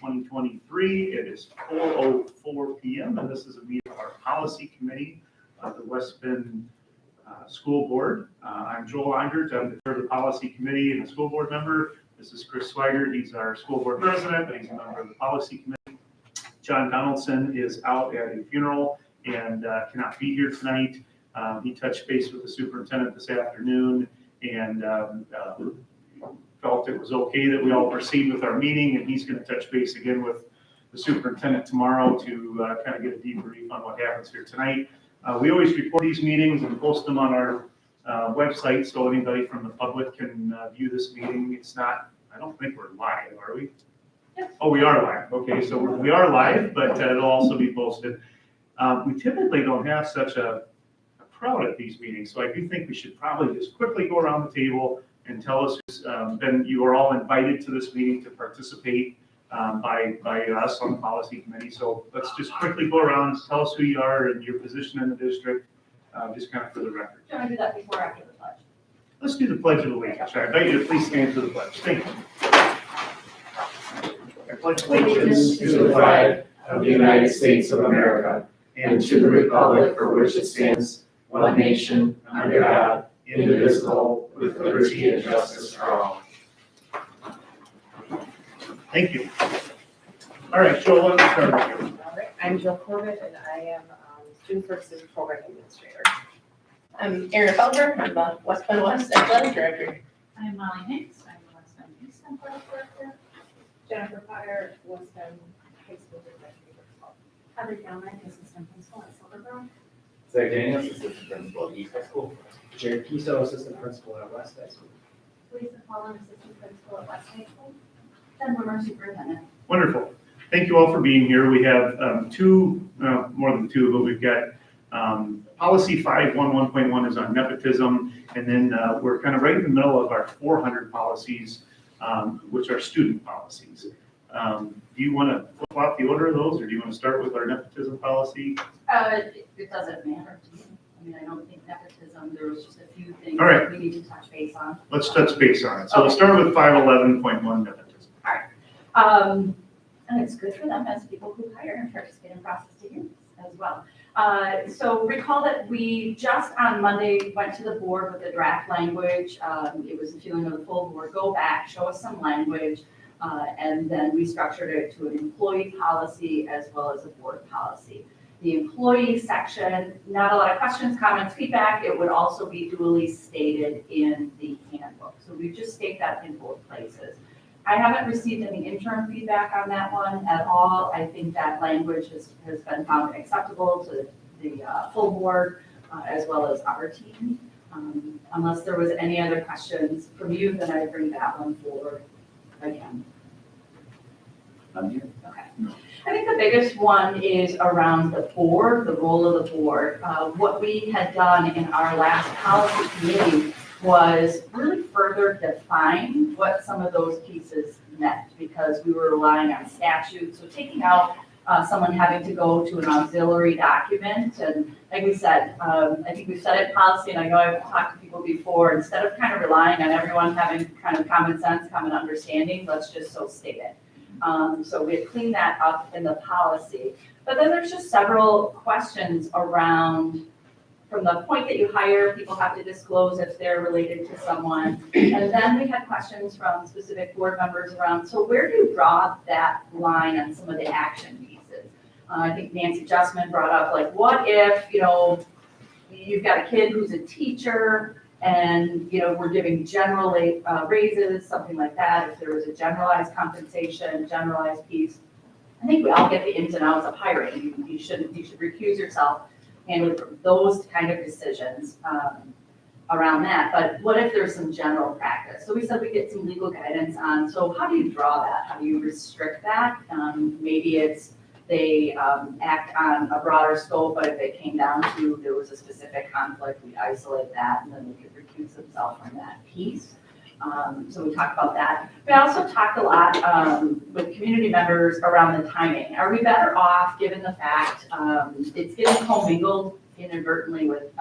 2023. It is 4:04 p.m. and this is a meeting of our policy committee of the West Bend School Board. I'm Joel Eingert. I'm the chair of the policy committee and a school board member. This is Chris Swigert. He's our school board president, but he's a member of the policy committee. John Donaldson is out at a funeral and cannot be here tonight. He touched base with the superintendent this afternoon and felt it was okay that we all proceed with our meeting, and he's going to touch base again with the superintendent tomorrow to kind of get a debrief on what happens here tonight. We always record these meetings and post them on our website so anybody from the public can view this meeting. It's not, I don't think we're live, are we? Yes. Oh, we are live. Okay, so we are live, but it'll also be posted. We typically don't have such a crowd at these meetings, so I do think we should probably just quickly go around the table and tell us, then you are all invited to this meeting to participate by us on the policy committee. So let's just quickly go around, tell us who you are and your position in the district, just kind of for the record. Do you want to do that before or after the pledge? Let's do the Pledge of Allegiance. I invite you to please stand for the pledge. Thank you. I pledge Allegiance to the flag of the United States of America and to the republic for which it stands, one nation, under God, indivisible, with liberty and justice for all. Thank you. All right, Joel, let's start with you. All right, I'm Jill Corbett, and I am Student Services Program Administrator. I'm Erin Felder, I'm the West Bend West Athletic Director. I'm Molly Hanks, I'm the West Bend Youth Athletic Director. Jennifer Potter, West Bend High School Executive Principal. Heather Gilman, Assistant Principal at Silver Grove. Zach Daniels, Assistant Principal at East High School. Jared Kiso, Assistant Principal at West High School. Lisa Cullen, Assistant Principal at West High School. Jen Wimmer, Superintendent. Wonderful. Thank you all for being here. We have more than two, but we've got policy 511.1 is on nepotism, and then we're kind of right in the middle of our 400 policies, which are student policies. Do you want to flip-flop the order of those, or do you want to start with our nepotism policy? It doesn't matter to me. I mean, I don't think nepotism, there was just a few things All right. that we need to touch base on. Let's touch base on it. So we'll start with 511.1 nepotism. And it's good for them as people who hire and participate in process to hearings as well. So recall that we just on Monday went to the board with the draft language. It was a feeling of the full board, go back, show us some language, and then we structured it to an employee policy as well as a board policy. The employee section, not a lot of questions, comments, feedback. It would also be duly stated in the handbook. So we just state that in both places. I haven't received any interim feedback on that one at all. I think that language has been found acceptable to the full board as well as our team. Unless there was any other questions from you, then I bring that one forward again. Okay. I think the biggest one is around the board, the role of the board. What we had done in our last policy committee was really further define what some of those pieces meant, because we were relying on statute. So taking out someone having to go to an auxiliary document, and like we said, I think we've said it in policy, and I know I've talked to people before, instead of kind of relying on everyone having kind of common sense, common understanding, let's just so state it. So we had cleaned that up in the policy. But then there's just several questions around, from the point that you hire, people have to disclose if they're related to someone. And then we had questions from specific board members around, so where do you draw that line on some of the action pieces? I think Nancy Justman brought up, like, what if, you've got a kid who's a teacher and, we're giving general raises, something like that. If there was a generalized compensation, generalized piece, I think we all get the ins and outs of hiring. You should recuse yourself and those kind of decisions around that. But what if there's some general practice? So we said we get some legal guidance on, so how do you draw that? How do you restrict that? Maybe it's they act on a broader scope, but if it came down to there was a specific conflict, we'd isolate that and then they could recuse themselves from that piece. So we talked about that. We also talked a lot with community members around the timing. Are we better off given the fact it's getting commingled inadvertently with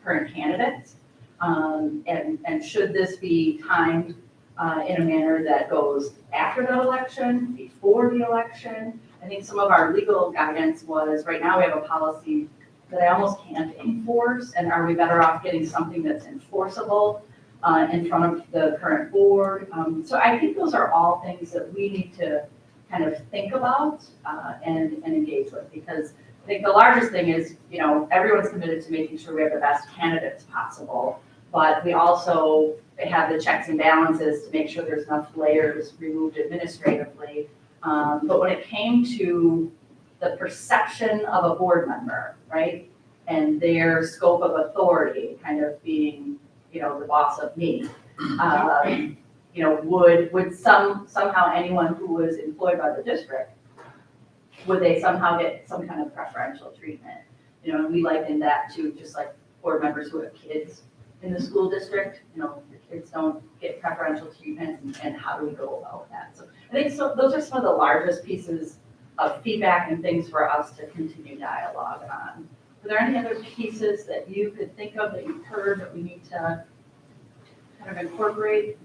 current candidates? And should this be timed in a manner that goes after the election, before the election. I think some of our legal guidance was, right now we have a policy that I almost can't enforce, and are we better off getting something that's enforceable in front of the current board? So I think those are all things that we need to kind of think about and engage with, because I think the largest thing is, everyone's committed to making sure we have the best candidates possible, but we also have the checks and balances to make sure there's enough layers removed administratively. But when it came to the perception of a board member, right, and their scope of authority kind of being, the boss of me, would somehow anyone who was employed by the district, would they somehow get some kind of preferential treatment? And we liken that to just like board members who have kids in the school district, your kids don't get preferential treatment, and how do we go about that? So I think those are some of the largest pieces of feedback and things for us to continue dialogue on. Are there any other pieces that you could think of that you've heard that we need to kind of incorporate?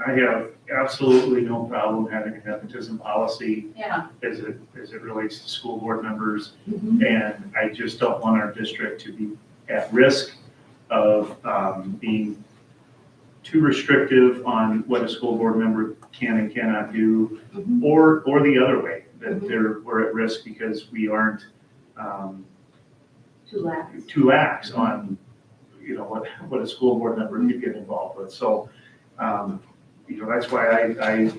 I have absolutely no problem having a nepotism policy Yeah. as it relates to school board members. Mhm. And I just don't want our district to be at risk of being too restrictive on what a school board member can and cannot do, Mhm. or the other way, that Mhm. we're at risk because we aren't Too lax. too lax on, what a school board member could get involved with. So, that's why I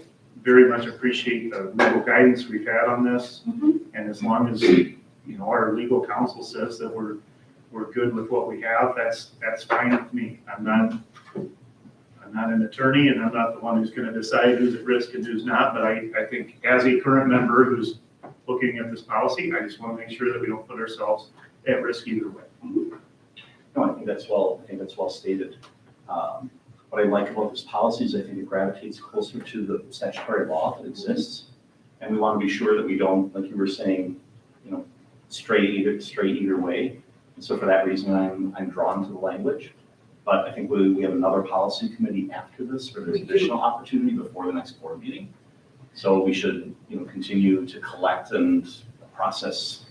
very much appreciate the legal guidance we've had on this. Mhm. And as long as, our legal counsel says that we're good with what we have, that's fine with me. I'm not an attorney, and I'm not the one who's gonna decide who's at risk and who's not, but I think as a current member who's looking at this policy, I just wanna make sure that we don't put ourselves at risk either way. No, I think that's well stated. What I like about this policy is I think it gravitates closer to the statutory law that exists. And we want to be sure that we don't, like you were saying, stray either way. And so for that reason, I'm drawn to the language. But I think we have another policy committee after this where there's additional opportunity before the next board meeting. So we should, continue to collect and process,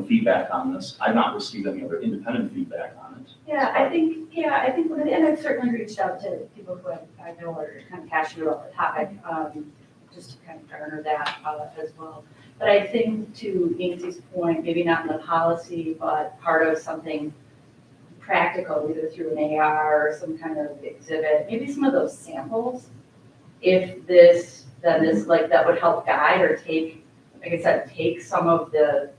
feedback on this. I've not received any other independent feedback on it. Yeah, I think, and I've certainly reached out to people who I know are kind of passionate about the topic, just to kind of garner that as well. But I think to Nancy's point, maybe not in the policy, but part of something practical, either through an AR or some kind of exhibit, maybe some of those samples, if this, then this, like, that would help guide or take, like I said, take some of the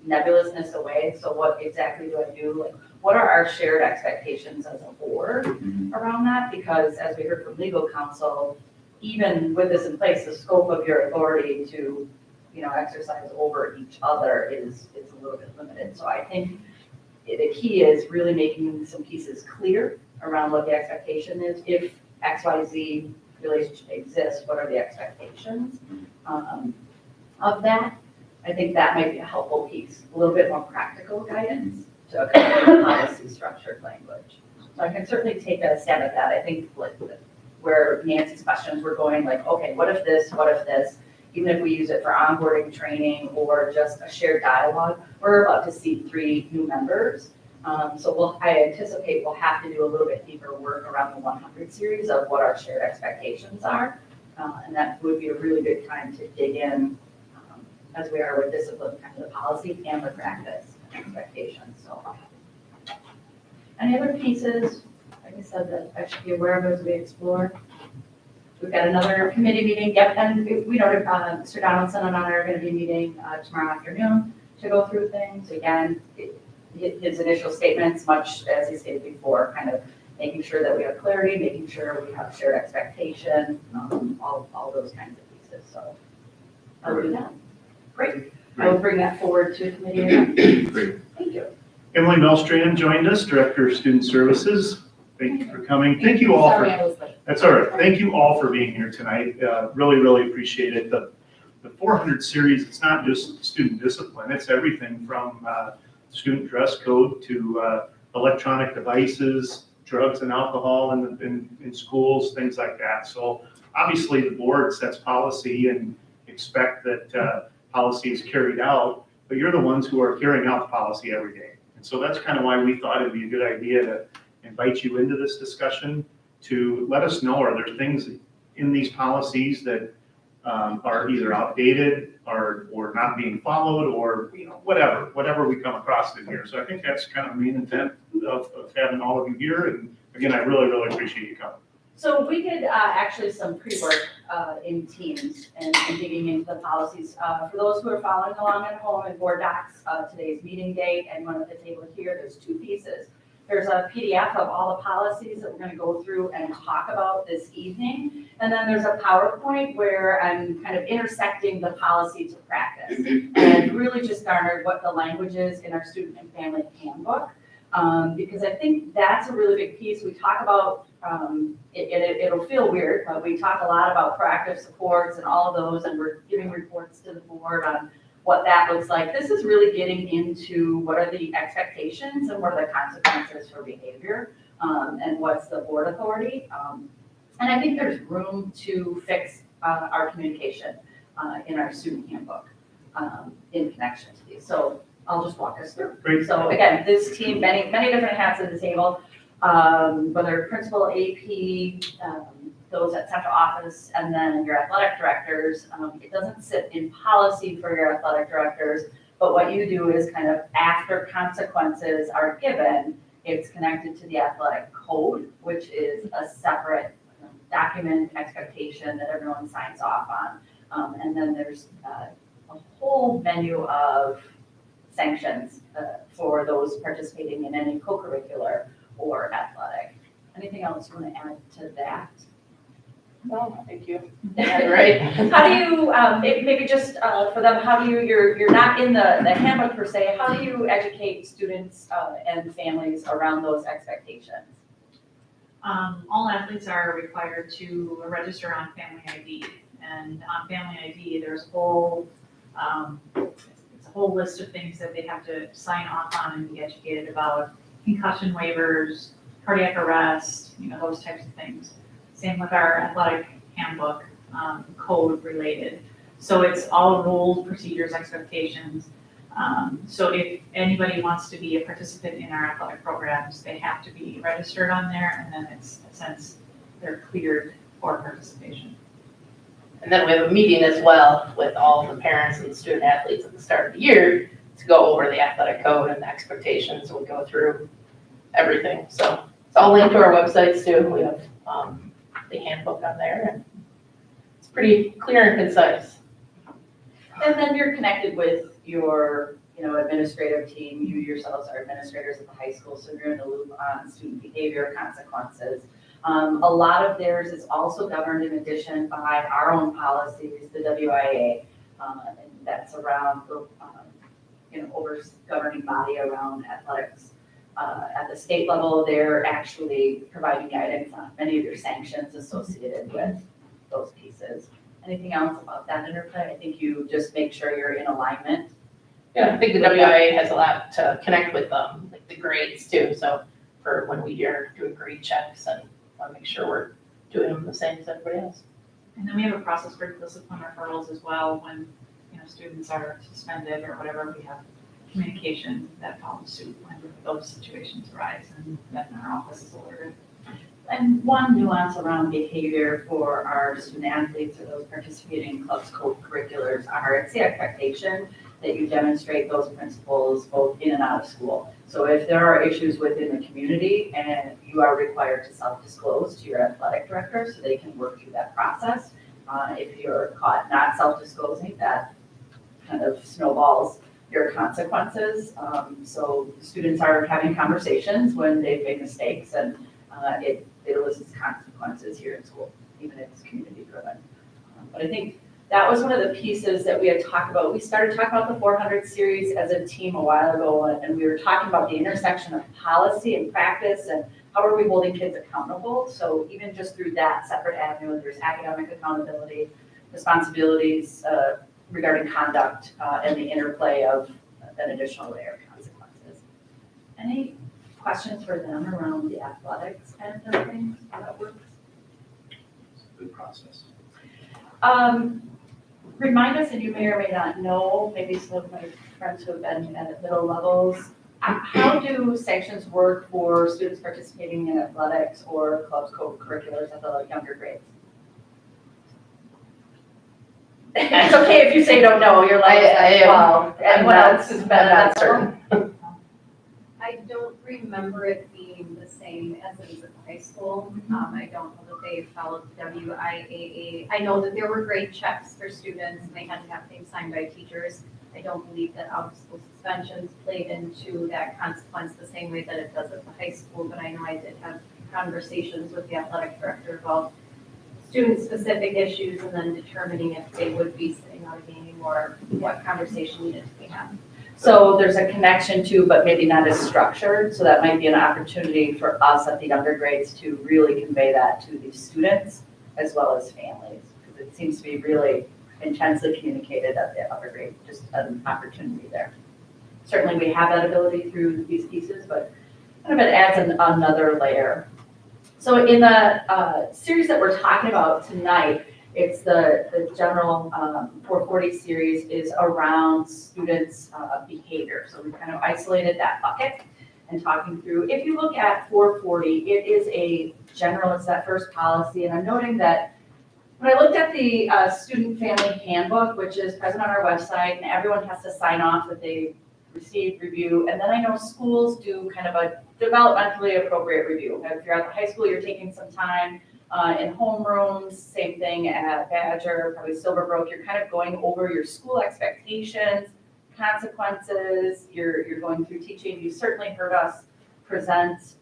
nebulousness away. So what exactly do I do? Like, what are our shared expectations as a board around that? Because as we heard from legal counsel, even with this in place, the scope of your authority to, exercise over each other is a little bit limited. So I think the key is really making some pieces clear around what the expectation is. If XYZ relationship exists, what are the expectations of that? I think that might be a helpful piece, a little bit more practical guidance to a policy structured language. So I can certainly take a stab at that. I think like where Nancy's questions were going, like, okay, what if this, even if we use it for onboarding training or just a shared dialogue, we're about to see 3 new members. So I anticipate we'll have to do a little bit deeper work around the 100 series of what our shared expectations are. And that would be a really good time to dig in as we are with discipline, kind of the policy and the practice and expectations. So any other pieces, like I said, that I should be aware of as we explore? We've got another committee meeting. Yep, and we know Mr. Donaldson and I are going to be meeting tomorrow afternoon to go through things. Again, his initial statements, much as he stated before, kind of making sure that we have clarity, making sure we have shared expectation, all those kinds of pieces. So I'll do that. Great. I will bring that forward to committee again. Great. Thank you. Emily Melstrand joined us, Director of Student Services. Thank you for coming. Thank you all Sorry, for, I was late. that's all right. Thank you all for being here tonight. Really, really appreciate it. The 400 series, it's not just student discipline. It's everything from student dress code to electronic devices, drugs and alcohol in schools, things like that. So obviously the board sets policy and expect that policy is carried out, but you're the ones who are carrying out the policy every day. And so that's kind of why we thought it'd be a good idea to invite you into this discussion to let us know, are there things in these policies that are either outdated or not being followed, or, you know, whatever we come across in here. So I think that's kind of the main intent of having all of you here. And again, I really, really appreciate you coming. So we did actually some pre-work in teams and digging into the policies. For those who are following along at home in board docs, today's meeting date and one at the table here, there's two pieces. There's a PDF of all the policies that we're going to go through and talk about this evening. And then there's a PowerPoint where I'm kind of intersecting the policy to practice and really just garnered what the language is in our student and family handbook. Because I think that's a really big piece. We talk about, it'll feel weird, but we talk a lot about proactive supports and all of those, and we're giving reports to the board on what that looks like. This is really getting into what are the expectations and what are the consequences for behavior, and what's the board authority. And I think there's room to fix our communication in our student handbook in connection to these. So I'll just walk us through. Great. So again, this team, many different hats at the table, whether principal, AP, those at central office, and then your athletic directors. It doesn't sit in policy for your athletic directors, but what you do is kind of after consequences are given, it's connected to the athletic code, which is a separate document expectation that everyone signs off on. And then there's a whole menu of sanctions for those participating in any co-curricular or athletic. Anything else you want to add to that? No, thank you. Yeah, right. How do you, maybe just for them, how do you, you're not in the handbook per se, how do you educate students and families around those expectations? All athletes are required to register on Family ID. And on Family ID, there's a whole, it's a whole list of things that they have to sign off on and be educated about. Concussion waivers, cardiac arrest, you know, those types of things. Same with our athletic handbook, code related. So it's all rules, procedures, expectations. So if anybody wants to be a participant in our athletic programs, they have to be registered on there, and then it's, since they're cleared for participation. And then we have a meeting as well with all the parents and student athletes at the start of the year to go over the athletic code and the expectations. We go through everything. So it's all linked to our websites too. We have the handbook on there, and it's pretty clear and concise. And then you're connected with your, administrative team. You yourselves are administrators at the high school, so you're in the loop on student behavior consequences. A lot of theirs is also governed in addition by our own policies, the WIA, and that's around the, governing body around athletics. At the state level, they're actually providing guidance on many of your sanctions associated with those pieces. Anything else about that interplay? I think you just make sure you're in alignment. Yeah, I think the WIA has a lot to connect with like the grades too. So for when we are doing grade checks, and want to make sure we're doing them the same as everybody else. And then we have a process for discipline referrals as well when, students are suspended or whatever. We have communication that follows suit when those situations arise, and then our office is alerted. And one nuance around behavior for our student athletes or those participating in clubs, co-curriculars it's the expectation that you demonstrate those principles both in and out of school. So if there are issues within the community, and you are required to self-disclose to your athletic director so they can work through that process. If you're caught not self-disclosing, that kind of snowballs your consequences. So students are having conversations when they've made mistakes, and it elicits consequences here in school, even if it's community driven. But I think that was one of the pieces that we had talked about. We started talking about the 400 series as a team a while ago, and we were talking about the intersection of policy and practice and how are we holding kids accountable. So even just through that separate avenue, there's academic accountability, responsibilities regarding conduct, and the interplay of an additional layer of consequences. Any questions for them around the athletics and everything, how that works? It's a good process. Remind us, and you may or may not know, maybe some of my friends who have been at middle levels, how do sanctions work for students participating in athletics or clubs, co-curriculars at the younger grades? It's okay if you say you don't know, you're like, well, anyone else has been at that? I don't remember it being the same as it is at the high school. I don't know that they followed the WIAA. I know that there were grade checks for students, and they had to have things signed by teachers. I don't believe that out-of-school suspensions played into that consequence the same way that it does at the high school, but I know I did have conversations with the athletic director about student-specific issues and then determining if they would be sitting out a game or what conversation needed to be had. So there's a connection to, but maybe not as structured, so that might be an opportunity for us at the younger grades to really convey that to the students as well as families, because it seems to be really intensely communicated at the upper grade, just an opportunity there. Certainly we have that ability through these pieces, but kind of it adds another layer. So in the series that we're talking about tonight, it's the general 440 series is around students' behavior. So we've kind of isolated that bucket and talking through. If you look at 440, it is a general, it's that first policy. And I'm noting that when I looked at the student family handbook, which is present on our website, and everyone has to sign off that they received review. And then I know schools do kind of a developmentally appropriate review. If you're at the high school, you're taking some time in homerooms, same thing at Badger, probably Silverbrook, you're kind of going over your school expectations, consequences, you're going through teaching. You certainly heard us present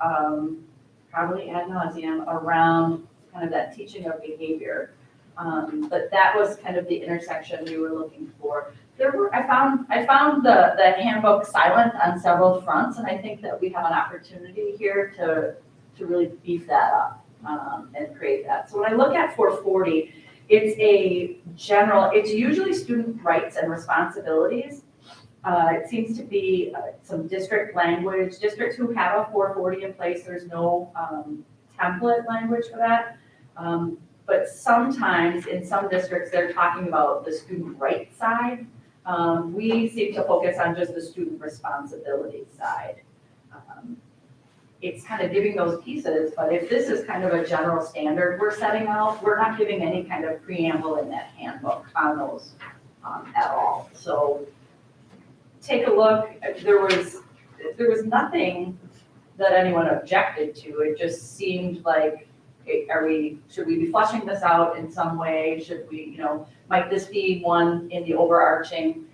probably ad nauseum around kind of that teaching of behavior. But that was kind of the intersection we were looking for. I found the handbook silent on several fronts, and I think that we have an opportunity here to really beef that up. And create that. So when I look at 440, it's a general, it's usually student rights and responsibilities. It seems to be some district language. Districts who have a 440 in place, there's no template language for that. But sometimes in some districts, they're talking about the student rights side. We seem to focus on just the student responsibility side. It's kind of giving those pieces, but if this is kind of a general standard we're setting out, we're not giving any kind of preamble in that handbook on those at all. So take a look. There was nothing that anyone objected to. It just seemed like, should we be flushing this out in some way? Should we, might this be one in the overarching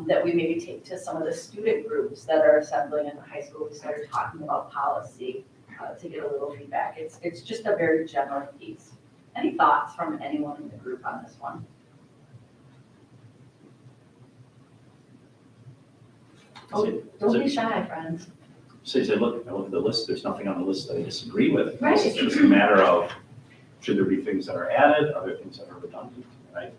that we maybe take to some of the student groups that are assembling in the high school? We started talking about policy to get a little feedback. It's just a very general piece. Any thoughts from anyone in the group on this one? Oh, don't be shy, friends. So I look at the list, there's nothing on the list that I disagree with. Right. It's just a matter of, should there be things that are added, other things that are redundant, right?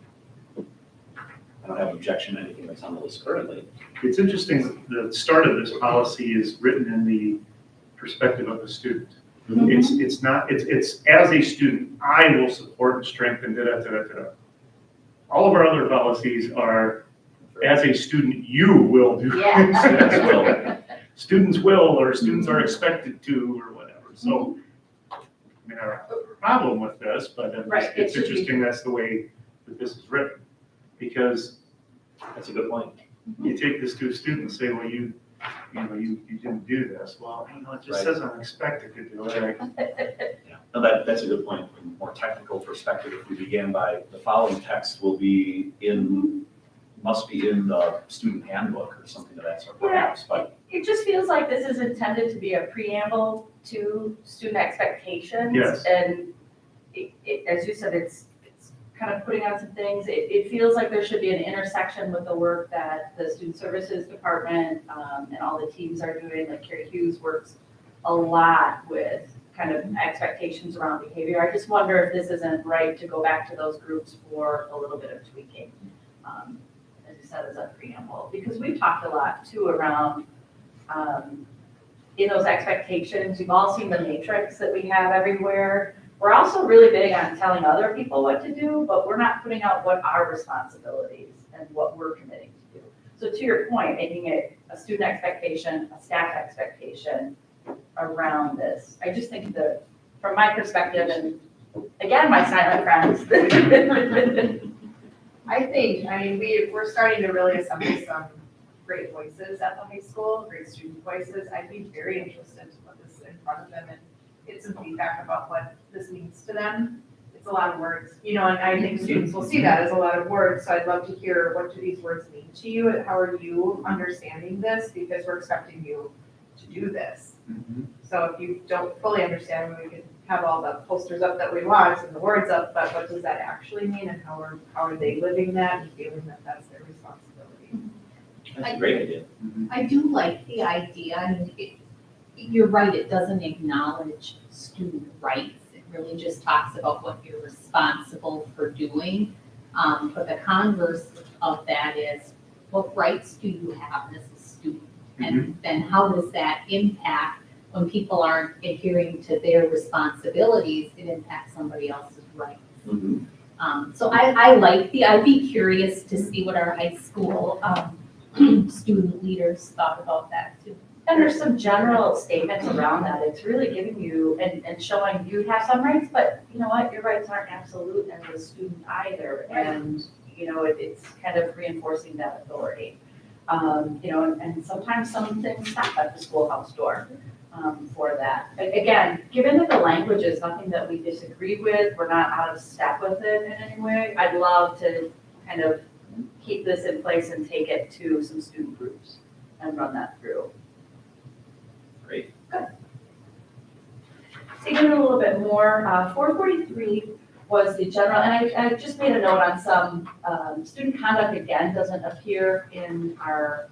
I don't have objection to anything that's on the list currently. It's interesting, the start of this policy is written in the perspective of the student. Mhm. It's as a student, I will support and strengthen, da-da-da-da-da. All of our other policies are, as a student, you will do Yeah. things. Students will. Students will, or students are expected to, or whatever. So, I mean, I don't have a problem with this, but Right, it it's should be. interesting that's the way that this is written. Because That's a good point. you take this to a student and say, well, you didn't do this. Well, it just Right. says I'm expected to do it. Yeah. No, that's a good point. From a more technical perspective, if we began by, the following text must be in the student handbook or something of that sort, perhaps, but. It just feels like this is intended to be a preamble to student expectations. Yes. And as you said, it's kind of putting on some things. It feels like there should be an intersection with the work that the Student Services Department and all the teams are doing. Like Carrie Hughes works a lot with kind of expectations around behavior. I just wonder if this isn't right to go back to those groups for a little bit of tweaking, as you said, as a preamble. Because we've talked a lot too around in those expectations. You've all seen the matrix that we have everywhere. We're also really big on telling other people what to do, but we're not putting out what our responsibilities and what we're committing to do. So to your point, making it a student expectation, a staff expectation around this. I just think that from my perspective, and again, my silent friends. We're starting to really assemble some great voices at the high school, great student voices. I'd be very interested to put this in front of them and get some feedback about what this means to them. It's a lot of words, and I think students will see that as a lot of words, so I'd love to hear, what do these words mean to you, and how are you understanding this, because we're expecting you to do this. So if you don't fully understand, we can have all the posters up that we want and the words up, but what does that actually mean, and how are they living that and feeling that that's their responsibility? That's a great idea. I do like the idea, you're right, it doesn't acknowledge student rights. It really just talks about what you're responsible for doing. But the converse of that is, what rights do you have as a student? And then how does that impact when people aren't adhering to their responsibilities, it impacts somebody else's rights. So I'd be curious to see what our high school student leaders thought about that too. And there's some general statements around that. It's really giving you and showing you have some rights, but you know what, your rights aren't absolute as a student either. And it's kind of reinforcing that authority. And sometimes some things stop at the schoolhouse door for that. But again, given that the language is nothing that we disagree with, we're not out of step with it in any way, I'd love to kind of keep this in place and take it to some student groups and run that through. Great. Good. Digging in a little bit more, 443 was the general, and I just made a note on some student conduct, again, doesn't appear in our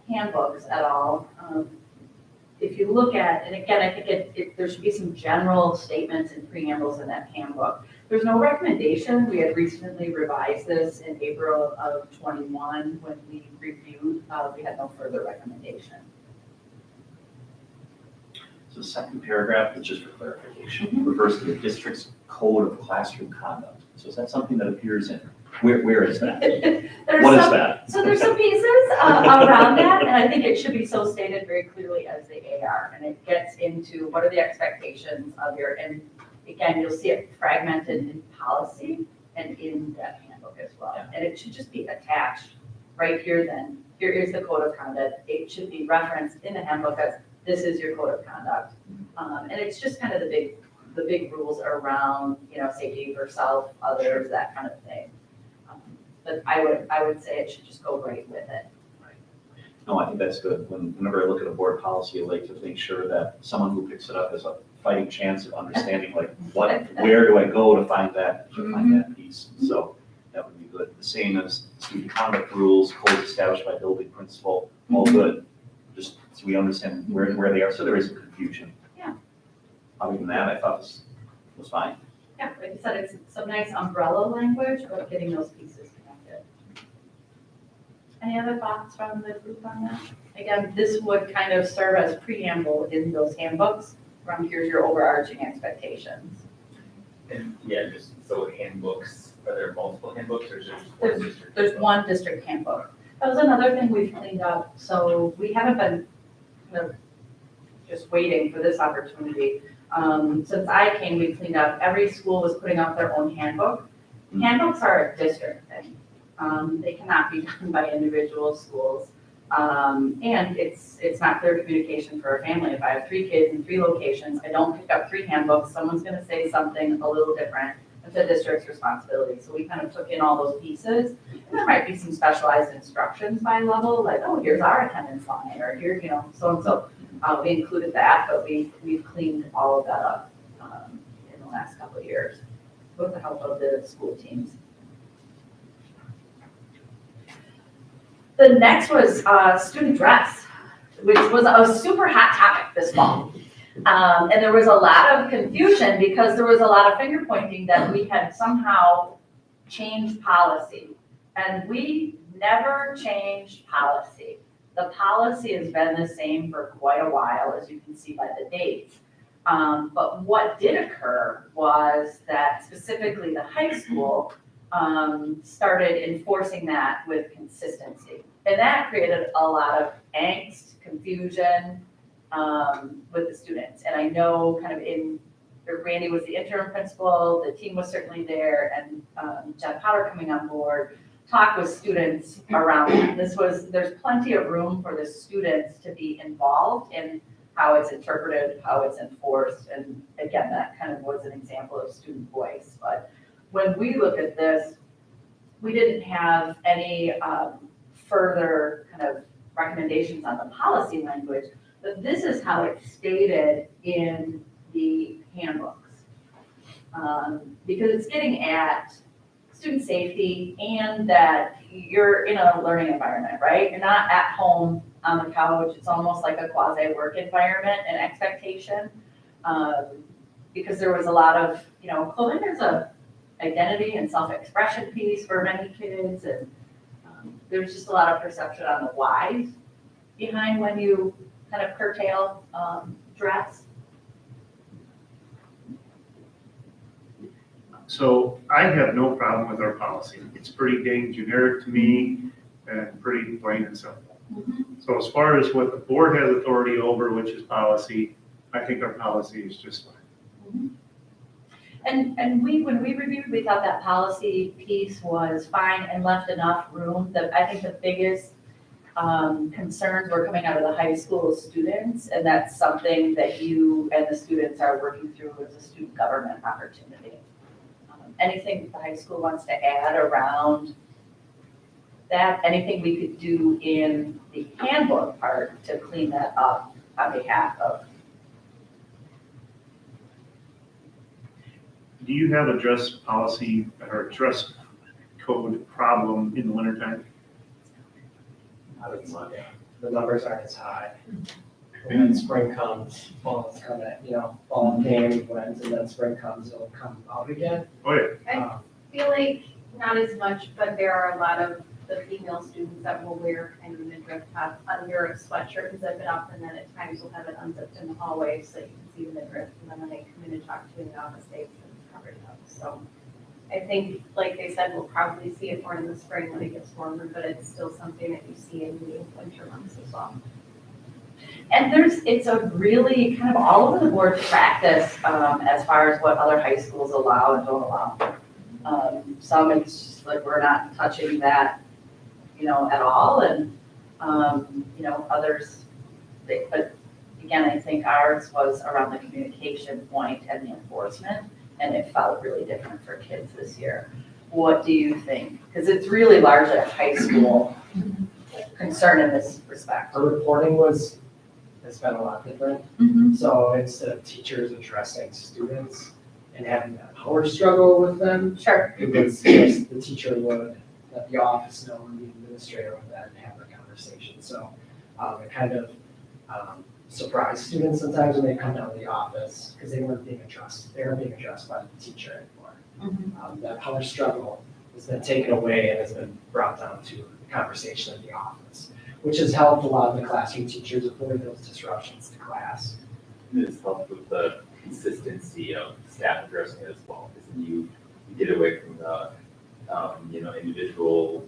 handbooks at all. If you look at, and again, I think there should be some general statements and preambles in that handbook. There's no recommendation. We had recently revised this in April of 21 when we reviewed. We had no further recommendation. So the second paragraph, is just for clarification, refers to the district's code of classroom conduct. So is that something that appears in, where is that? What is that? So there's some pieces around that, and I think it should be so stated very clearly as they are. And it gets into what are the expectations of and again, you'll see it fragmented in policy and in that handbook as well. Yeah. And it should just be attached right here then. Here is the code of conduct. It should be referenced in the handbook as this is your code of conduct. And it's just kind of the big rules around, safety for self, others, that kind of thing. But I would say it should just go right with it. No, I think that's good. Whenever I look at a board policy, I like to make sure that someone who picks it up has a fighting chance of understanding where do I go to find that piece. So that would be good. The same as student conduct rules, codes established by building principal, all good. Just so we understand where they are, so there isn't confusion. Yeah. Other than that, I thought this was fine. Yeah, like I said, it's some nice umbrella language about getting those pieces connected. Any other thoughts from the group on that? Again, this would kind of serve as preamble in those handbooks. From here's your overarching expectations. And just so handbooks, are there multiple handbooks or is there just one district? There's one district handbook. That was another thing we've cleaned up. So we haven't been kind of just waiting for this opportunity. Since I came, we cleaned up. Every school was putting out their own handbook. Handbooks are a district thing. They cannot be done by individual schools. And it's not clear communication for a family. If I have 3 kids in 3 locations, I don't pick up 3 handbooks, someone's gonna say something a little different. It's the district's responsibility. So we kind of took in all those pieces. And there might be some specialized instructions by level, like, oh, here's our attendance line, or here, so and so. We included that, but we've cleaned all of that up in the last couple of years with the help of the school teams. The next was student dress, which was a super hot topic this fall. And there was a lot of confusion because there was a lot of finger pointing that we had somehow changed policy. And we never changed policy. The policy has been the same for quite a while, as you can see by the dates. But what did occur was that specifically the high school started enforcing that with consistency. And that created a lot of angst, confusion with the students. And I know kind of Randy was the interim principal, the team was certainly there, and Jen Potter coming on board, talk with students around that. There's plenty of room for the students to be involved in how it's interpreted, how it's enforced, and again, that kind of was an example of student voice. But when we look at this, we didn't have any further kind of recommendations on the policy language, but this is how it's stated in the handbooks. Because it's getting at student safety and that you're in a learning environment, right? You're not at home on the couch. It's almost like a quasi-work environment and expectation. Because there was a lot of, clothing is a identity and self-expression piece for many kids, and there's just a lot of perception on the whys behind when you kind of curtail dress. So I have no problem with our policy. It's pretty dang generic to me and pretty plain and simple. So as far as what the board has authority over, which is policy, I think our policy is just fine. And when we reviewed, we thought that policy piece was fine and left enough room. I think the biggest concerns were coming out of the high school students, and that's something that you and the students are working through as a student government opportunity. Anything the high school wants to add around that, anything we could do in the handbook part to clean that up on behalf of. Do you have a dress policy or dress code problem in the wintertime? Not as much. The numbers aren't as high. When spring comes, fall's coming, fall came, went, and then spring comes, it'll come out again. Oh, yeah. I feel like not as much, but there are a lot of the female students that will wear kind of a midriff top under a sweatshirt and zip it up, and then at times we'll have it unzipped in the hallway so that you can see the midriff, and then when they come in and talk to you in the office, they've covered it up. So I think, like they said, we'll probably see it more in the spring when it gets warmer, but it's still something that you see in the winter months as well. And it's a really kind of all over the board practice as far as what other high schools allow and don't allow. Some it's just like we're not touching that, at all, and others. But again, I think ours was around the communication point and the enforcement, and it felt really different for kids this year. What do you think? Because it's really largely a high school concern in this respect. Our reporting has been a lot different. So instead of teachers addressing students and having that power struggle with them, Sure. it was just the teacher would let the office know and the administrator would then have a conversation. So it kind of surprised students sometimes when they come down to the office because they weren't being addressed. They weren't being addressed by the teacher anymore. That power struggle has been taken away and has been brought down to the conversation in the office, which has helped a lot of the classroom teachers avoid those disruptions to class. It's helped with the consistency of staff addressing it as well, because you get away from the, individual,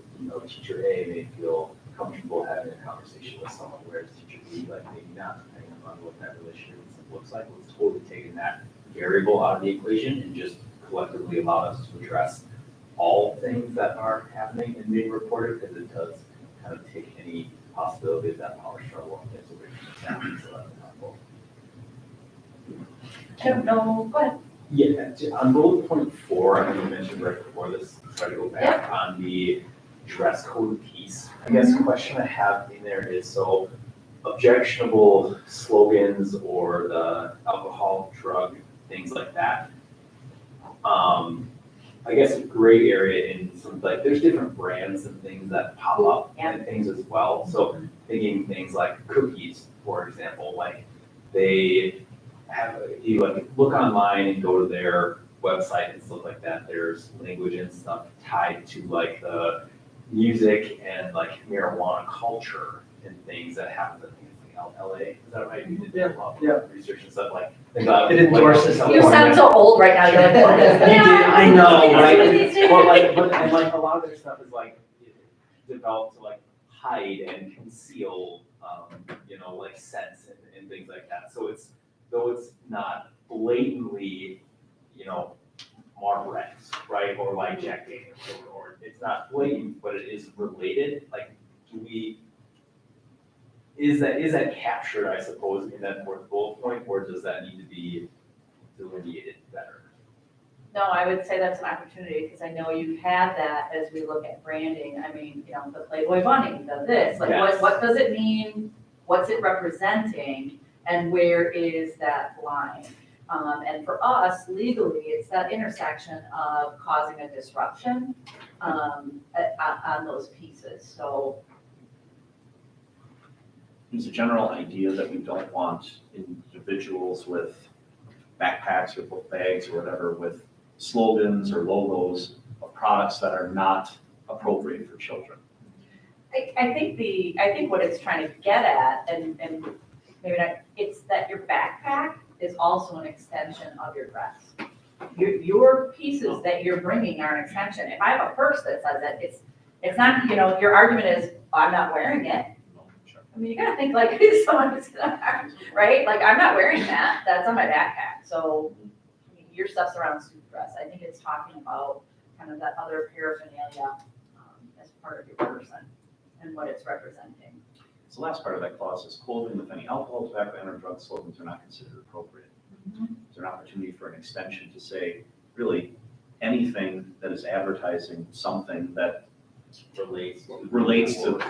teacher A may feel comfortable having a conversation with someone, whereas teacher B, maybe not, depending on what that relationship looks like. It's totally taking that variable out of the equation and just collectively allowed us to address all things that are happening and being reported, because it does kind of take any possibility of that power struggle and gets away from the staff. I don't know, go ahead. Yeah, on bullet point 4, I think you mentioned right before this, try to go back on the dress code piece. I guess the question I have in there is, so objectionable slogans or the alcohol, drug, things like that. I guess a gray area in some, there's different brands and things that pop up and things as well. So thinking things like cookies, for example, they have, you look online and go to their website and stuff like that. There's language and stuff tied to the music and marijuana culture and things that happens, I think it's like LA, is that right? You did Yeah, a lot yeah. of research and stuff like. It It endorses You sound so old right now, you're like, oh, I know, yeah, right? these days. But like, and like a lot of their stuff is like developed to like hide and conceal, like scents and things like that. So though it's not blatantly, Marlboros, right? Or like Jack Daniels, or it's not blatant, but it is related. Like, is that captured, I suppose, in that fourth bullet point, or does that need to be delineated better? No, I would say that's an opportunity, because I know you've had that as we look at branding. I mean, the Playboy bunny, the this, like Yes. what does it mean? What's it representing? And where is that line? And for us, legally, it's that intersection of causing a disruption on those pieces. So, There's a general idea that we don't want individuals with backpacks or book bags or whatever with slogans or logos of products that are not appropriate for children. I think what it's trying to get at, and maybe not, it's that your backpack is also an extension of your dress. Your pieces that you're bringing are an extension. If I have a purse that says that, it's not, your argument is, I'm not wearing it. I mean, you gotta think like someone is gonna, right? Like, I'm not wearing that, that's on my backpack. So your stuff's around student dress. I think it's talking about kind of that other paraphernalia as part of your person and what it's representing. So the last part of that clause is clothing with any alcohol, tobacco, and/or drug slogans are not considered appropriate. Is there an opportunity for an extension to say, really, anything that is advertising something that relates to,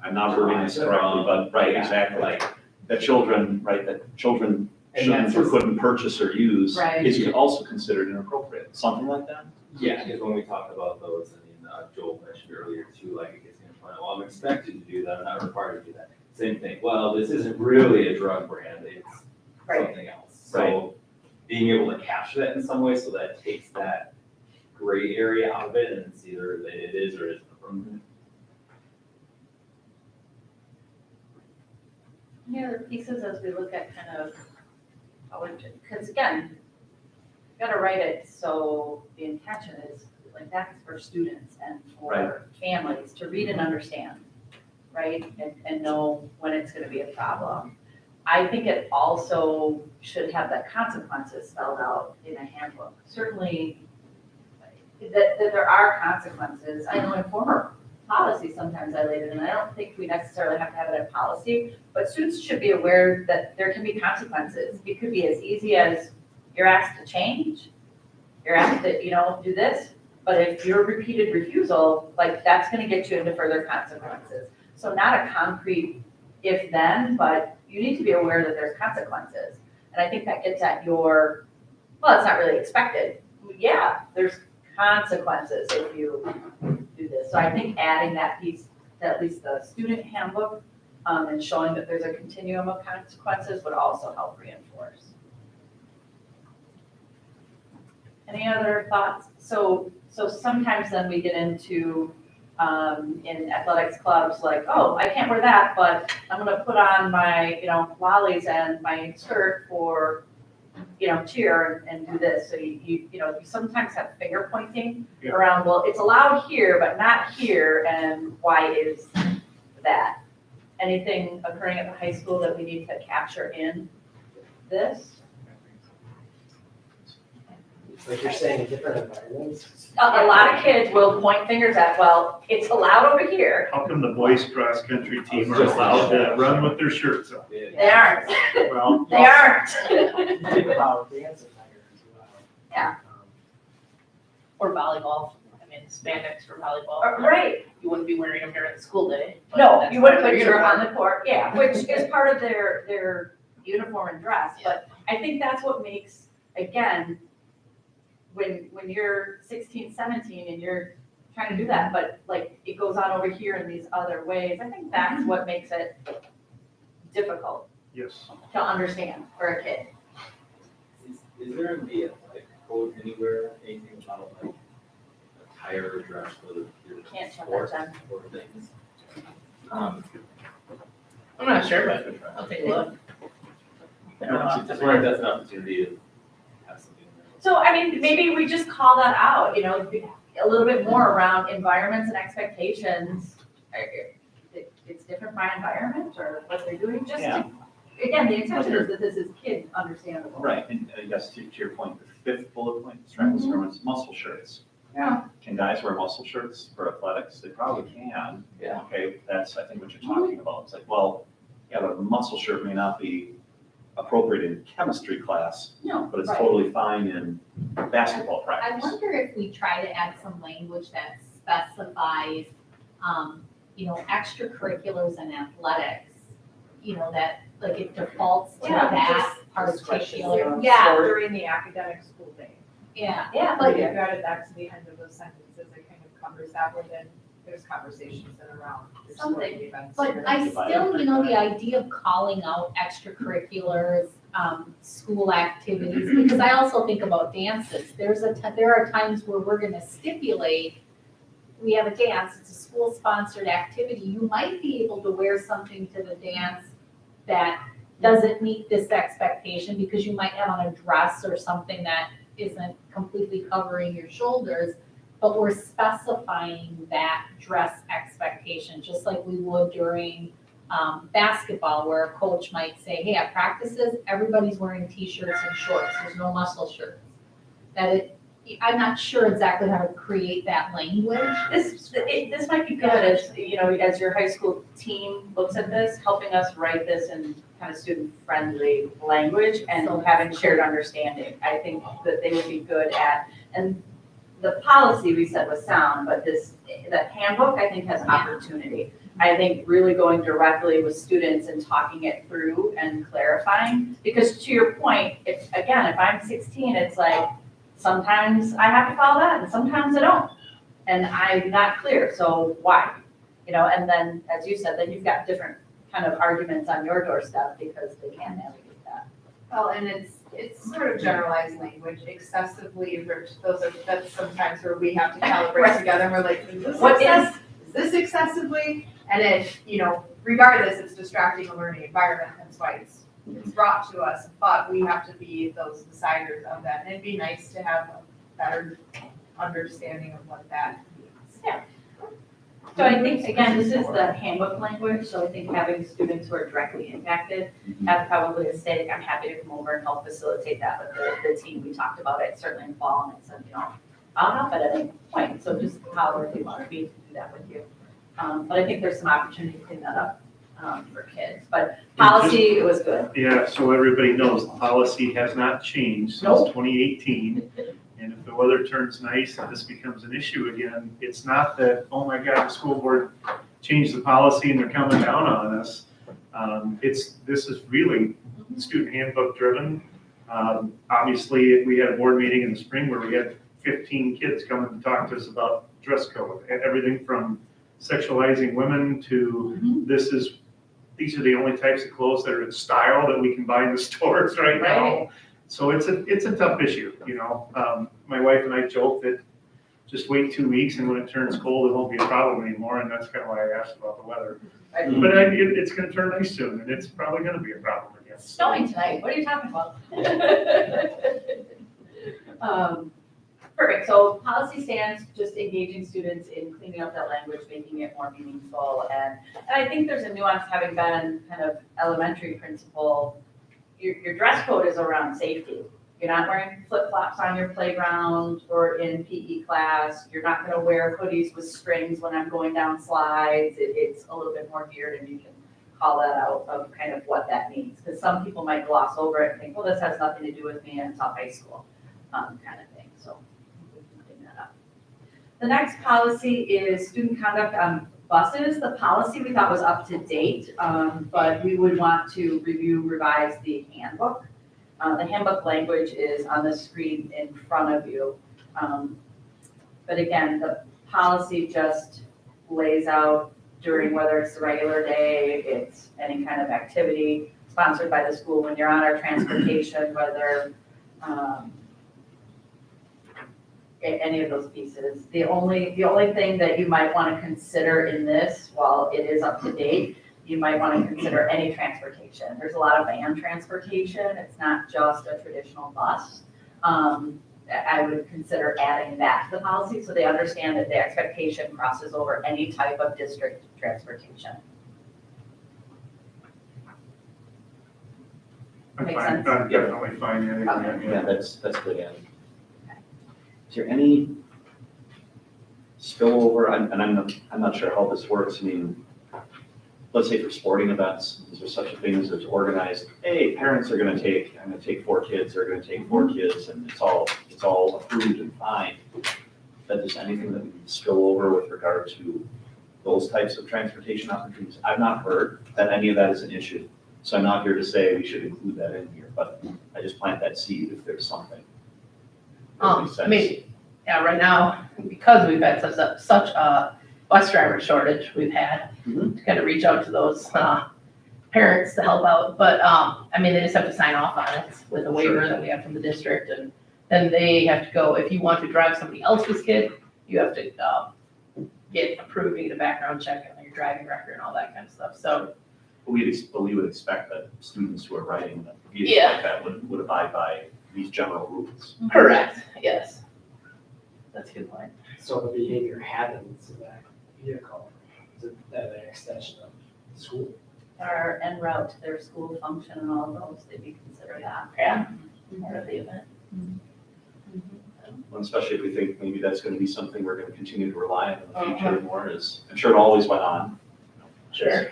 I'm not wording this correctly, but, right, exactly, that children shouldn't or couldn't purchase or use Right. is also considered inappropriate, something like that? Yeah, because when we talk about those, Joel mentioned earlier too, like it gets in front of, well, I'm expected to do that, I'm not required to do that. Same thing, well, this isn't really a drug brand, it's Right. something else. So being able to capture that in some way so that it takes that gray area out of it and it's either that it is or isn't appropriate. Any other pieces as we look at kind of, because again, you gotta write it so the intention is, like, that's for students and for families to read and understand, right? And know when it's gonna be a problem. I think it also should have the consequences spelled out in a handbook. Certainly, that there are consequences. I know in former policy, sometimes I laid it, and I don't think we necessarily have to have it in policy, but students should be aware that there can be consequences. It could be as easy as you're asked to change, you're asked to, do this, but if your repeated refusal, like, that's gonna get you into further consequences. So not a concrete if then, but you need to be aware that there's consequences. And I think that gets at well, it's not really expected. Yeah, there's consequences if you do this. So I think adding that piece to at least the student handbook and showing that there's a continuum of consequences would also help reinforce. Any other thoughts? So sometimes then we get into in athletics clubs, like, oh, I can't wear that, but I'm gonna put on my, lollies and my skirt for, cheer and do this. So you sometimes have finger pointing around, well, it's allowed here, but not here, and why is that? Anything occurring at the high school that we need to capture in this? Like you're saying, in different environments. A lot of kids will point fingers at, well, it's allowed over here. How come the boys cross country team are allowed to run with their shirts on? They aren't. Well, They aren't. You think about dance attire as well. Yeah. Or volleyball, spandex for volleyball. Right. You wouldn't be wearing them during the school day. but No, that's you wouldn't part put of your their on the court, yeah, which is part of their uniform and dress. But I think that's what makes, again, when you're 16, 17 and you're trying to do that, but like it goes on over here in these other ways, I think that's what makes it difficult yes. to understand for a kid. Is there in the athletic code anywhere, anything about like attire or dress for your Can't check sport that, Jen. or things? I'm not sure, but I'll take a look. Just wonder if that's an opportunity to have something in there. So, I mean, maybe we just call that out, you know, a little bit more around environments and expectations. It's different by environment or what they're doing, just Yeah. to, again, the intention is that this is kid understandable. Right, and I guess to your point, the fifth bullet point, strapless garments, muscle shirts. Yeah. Can guys wear muscle shirts for athletics? They probably can. Yeah. Okay, that's, I think, what you're talking about. It's like, well, yeah, but a muscle shirt may not be appropriate in chemistry class, No, but it's right. totally fine in basketball I practice. wonder if we try to add some language that specifies, extracurriculars and athletics, that, like, it defaults to Yeah, that particular. Yeah, during the academic school day. Yeah, Yeah, Like, like, if you added that to the end of those sentences, it kind of covers that, where then there's conversations that around the Something. sporting events. but I still, the idea of calling out extracurriculars, school activities, because I also think about dances. There are times where we're gonna stipulate, we have a dance, it's a school-sponsored activity, you might be able to wear something to the dance that doesn't meet this expectation, because you might have on a dress or something that isn't completely covering your shoulders, but we're specifying that dress expectation, just like we would during basketball, where a coach might say, hey, at practices, everybody's wearing t-shirts and shorts, there's no muscle shirts. I'm not sure exactly how to create that language. this might be good as, as your high school team looks at this, helping us write this in kind of student-friendly language and So- having shared understanding. I think that they would be good at, and the policy we said was sound, but the handbook, I think, has opportunity. I think really going directly with students and talking it through and clarifying, because to your point, if I'm 16, it's like, sometimes I have to follow that and sometimes I don't. And I'm not clear, so why? And then, as you said, then you've got different kind of arguments on your doorstep because they can't navigate that. Well, and it's sort of generalized language, excessively rich, that's sometimes where we have to calibrate Right. together, and we're like, is this What is this excessively? And it, regardless, it's distracting a learning environment, that's why it's brought to us, but we have to be those deciders of that, and it'd be nice to have a better understanding of what that means. So I think, again, this is the handbook language, so I think having students who are directly impacted have probably a stake. I'm happy to come over and help facilitate that with the team. We talked about it certainly in fall, and I said, I'll help at any point, so just holler if you want me to do that with you. But I think there's some opportunity to clean that up for kids, but policy, it was good. Yeah, so everybody knows, the policy has not changed since Nope. 2018. And if the weather turns nice and this becomes an issue again, it's not that, oh my God, the school board changed the policy and they're coming down on us. This is really student handbook driven. Obviously, we had a board meeting in the spring where we had 15 kids coming to talk to us about dress code, and everything from sexualizing women to these are the only types of clothes that are in style that we can buy in the stores right now. Right. So it's a tough issue, My wife and I joke that just wait 2 weeks and when it turns cold, it won't be a problem anymore, and that's kind of why I asked about the weather. But it's gonna turn nice soon, and it's probably gonna be a problem again. It's snowing tonight, what are you talking about? Perfect, so policy stands, just engaging students in cleaning up that language, making it more meaningful, and I think there's a nuance, having been kind of elementary principal, your dress code is around safety. You're not wearing flip-flops on your playground or in PE class, you're not gonna wear hoodies with strings when I'm going down slides, it's a little bit more geared, and you can call that out of kind of what that means, because some people might gloss over it and think, well, this has nothing to do with me, and it's all high school, kind of thing, so we can clean that up. The next policy is student conduct on buses. The policy we thought was up to date, but we would want to revise the handbook. The handbook language is on the screen in front of you. But again, the policy just lays out during, whether it's the regular day, it's any kind of activity sponsored by the school, when you're on our transportation, whether any of those pieces. The only thing that you might want to consider in this, while it is up to date, you might want to consider any transportation. There's a lot of van transportation. It's not just a traditional bus. I would consider adding that to the policy so they understand that the expectation crosses over any type of district transportation. I'm Makes fine, sense? I'm definitely fine adding that, Yeah, yeah. that's good, Ann. Is there any spillover, I'm not sure how this works, I mean, let's say for sporting events, is there such a thing as there's organized, hey, parents are I'm gonna take 4 kids, they're gonna take 4 kids, and it's all approved and fine. That there's anything that we can spill over with regard to those types of transportation opportunities? I've not heard that any of that is an issue. So I'm not here to say we should include that in here, but I just plant that seed if there's something. that makes sense. Maybe, yeah, right now, because we've had such a bus driver shortage we've had, Mhm. to kind of reach out to those, parents to help out, but, I mean, they just have to sign off on it with a waiver that we have from the district, and then they have to go, if you want to drive somebody else's kid, you have to, get approved, you get a background check on your driving record and all that kind of stuff, so. But we would expect that students who are riding a vehicle Yeah. like that would abide by these general rules. Correct, yes. That's a good point. So the behavior happens in that vehicle, is it that an extension of school? Or en route to their school function and all of those, did you consider that? Yeah, part of the event. And especially if we think maybe that's gonna be something we're gonna continue to rely on in the future more, as I'm sure it always went on. Sure.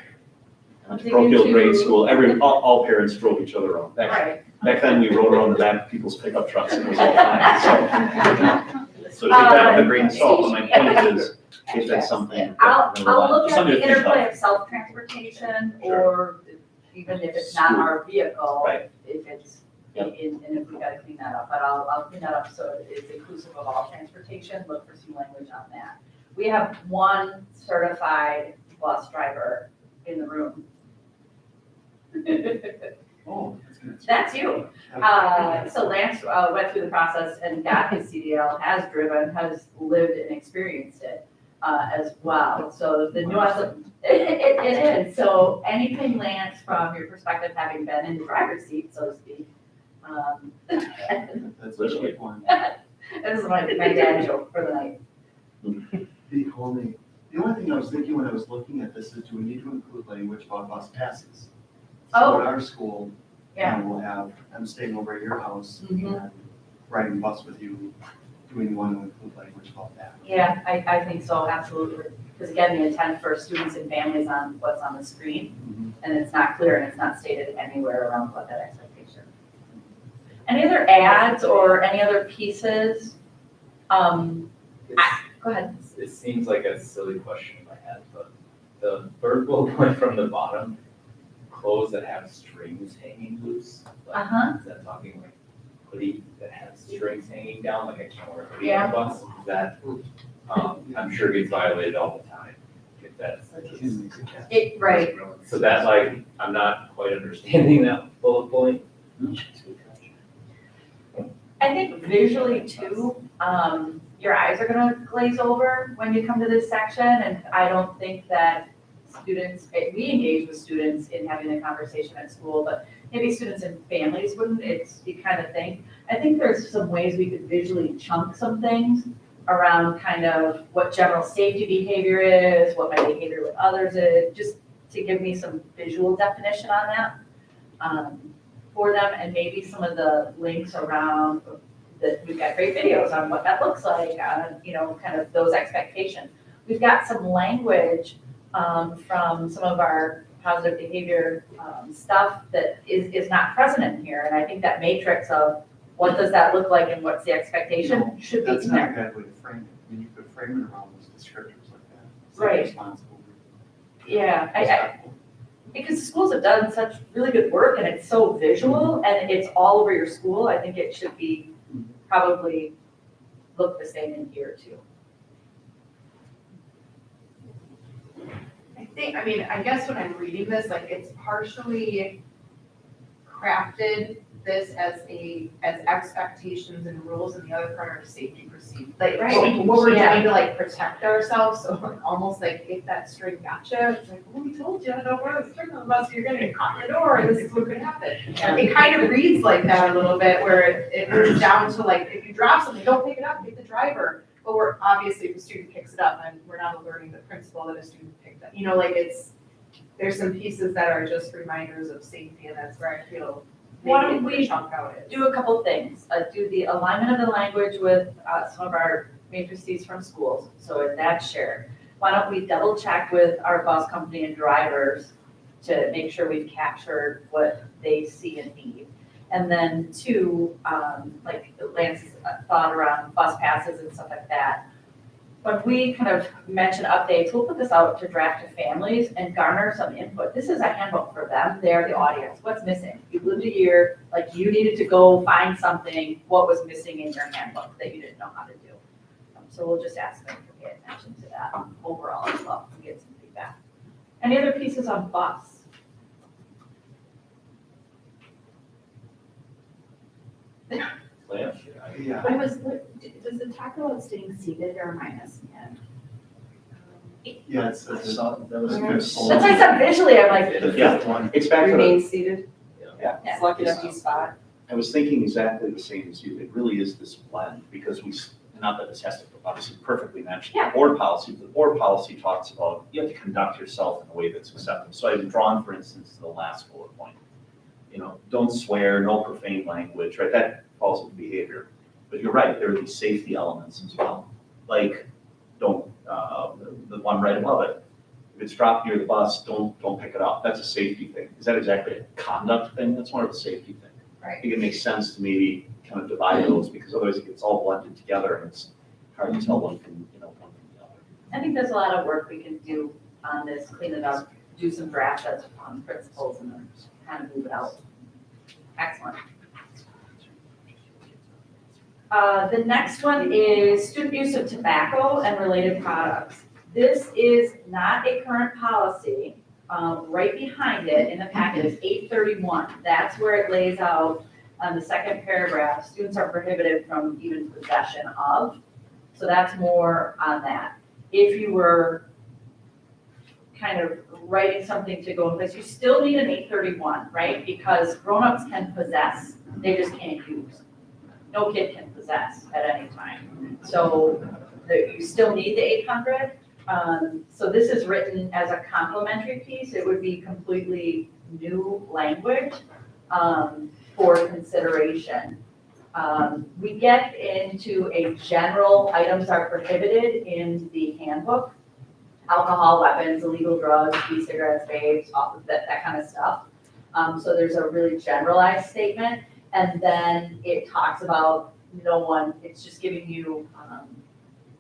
I'm Parochial thinking grade too- school, all parents drove each other around. Right. Back then, we rode around the back of people's pickup trucks and it was all fine, so take that with a grain of salt, but my point is, if that's something. I'll look at something the to think about. interplay of self-transportation, Sure. or even if it's not our vehicle. Right. If it's, and if we gotta clean that up, but I'll clean that up so it's inclusive of all transportation, look for some language on that. We have one certified bus driver in the room. Oh, that's good. That's you. So Lance went through the process and got his CDL, has driven, has lived and experienced it as well. So the nuance of, it is. So anything, Lance, from your perspective, having been in the driver's seat, so to speak. That's a good one. This is my dad joke for the night. The only thing I was thinking when I was looking at this is, do we need to include language about bus passes? Oh. So at our school, Yeah. we'll have, I'm staying over at your house Mhm. and riding the bus with you. Do we want to include language about that? Yeah, I think so, absolutely. Because again, the intent for students and families on what's on the screen, and it's not clear and it's not stated anywhere around what that expectation. Any other ads or any other pieces? Go ahead. It seems like a silly question in my head, but the third bullet point from the bottom, clothes that have strings hanging loose. like, Uh-huh. Is that talking like hoodie that has strings hanging down, like I can't wear a hoodie Yeah. on a bus? Is that, I'm sure gets violated all the time. If that's, Right. so that like, I'm not quite understanding that bullet point. I think visually too, your eyes are gonna glaze over when you come to this section, and I don't think that students, we engage with students in having a conversation at school, but maybe students and families wouldn't, you kind of think. I think there's some ways we could visually chunk some things around kind of what general safety behavior is, what my behavior with others is, just to give me some visual definition on that. For them, and maybe some of the links around that, we've got great videos on what that looks like, kind of those expectations. We've got some language from some of our positive behavior stuff that is not present in here, and I think that matrix of what does that look like and what's the expectation should be That's in not a there. bad way to frame it. I mean, you could frame it around those descriptors like that. It's Right. Responsible. Yeah, I, Respectful. because schools have done such really good work and it's so visual and it's all over your school, I think it should be probably look the same in here too. I guess when I'm reading this, like, it's partially crafted this as expectations and rules, and the other part are safety procedures. Like, Right. what we're Yeah. trying to like protect ourselves, so almost like if that string gotcha, it's like, well, we told you, don't wear the string on the bus, you're gonna get caught in the door, and this is what could happen. And it kind of reads like that a little bit, where it moves down to like, if you drop something, don't pick it up, get the driver. But we're, obviously, if a student picks it up, and we're not alerting the principal that a student picked up, like there's some pieces that are just reminders of safety, and that's where I feel Why don't maybe we the chunk out is. do a couple things. Do the alignment of the language with some of our matrices from schools, so if that's shared. Why don't we double check with our bus company and drivers to make sure we've captured what they see and need. And then two, like Lance's thought around bus passes and stuff like that. When we kind of mention updates, we'll put this out to draft to families and garner some input. This is a handbook for them, they're the audience. What's missing? You've lived a year, like you needed to go find something, what was missing in your handbook that you didn't know how to do? So we'll just ask them to pay attention to that overall as well and get some feedback. Any other pieces on bus? Yeah. Does it talk about staying seated or am I missing it? Yeah, that was good. That's why I said visually, I'm like, Yeah, it's back to the, Remain seated, yeah. select an empty spot. I was thinking exactly the same as you. It really is this blend, because not that this has to obviously perfectly match the Yeah. board policy, but the board policy talks about you have to conduct yourself in a way that's acceptable. So I've drawn, for instance, the last bullet point. Don't swear, no profane language, right? That falls into behavior. But you're right, there are these safety elements as well. Like, the one right above it, if it's dropped near the bus, don't pick it up. That's a safety thing. Is that exactly a conduct thing? That's more of a safety thing. Right. I think it makes sense to maybe kind of divide those, because otherwise it gets all blended together and it's hard to tell one from the other. I think there's a lot of work we can do on this, clean it up, do some draft sets on principles and then kind of move it out. Excellent. The next one is student use of tobacco and related products. This is not a current policy. Right behind it in the packet is 831. That's where it lays out on the second paragraph, students are prohibited from even possession of. So that's more on that. If you were kind of writing something to go in place, you still need an 831, right? Because grown-ups can possess, they just can't use. No kid can possess at any time. So you still need the 800. So this is written as a complementary piece. It would be completely new language for consideration. We get into a general items are prohibited in the handbook. Alcohol, weapons, illegal drugs, e-cigarettes, vapes, all of that kind of stuff. So there's a really generalized statement. And then it talks about it's just giving you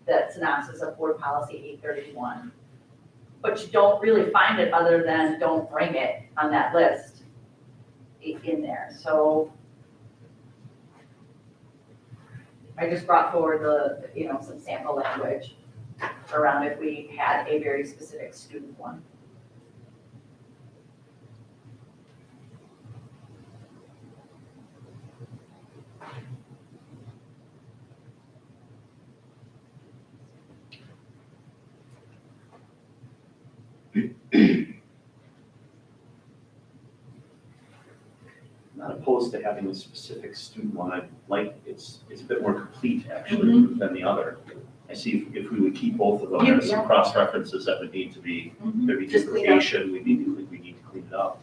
that synopsis of board policy 831. But you don't really find it other than don't bring it on that list in there. So I just brought forward some sample language around if we had a very specific student one. Not opposed to having a specific student one. I like it's a bit more complete actually than the other. I see if we would keep both of them, there's some cross references that would need to be, there'd be Just clean up. duplication, we need to clean it up.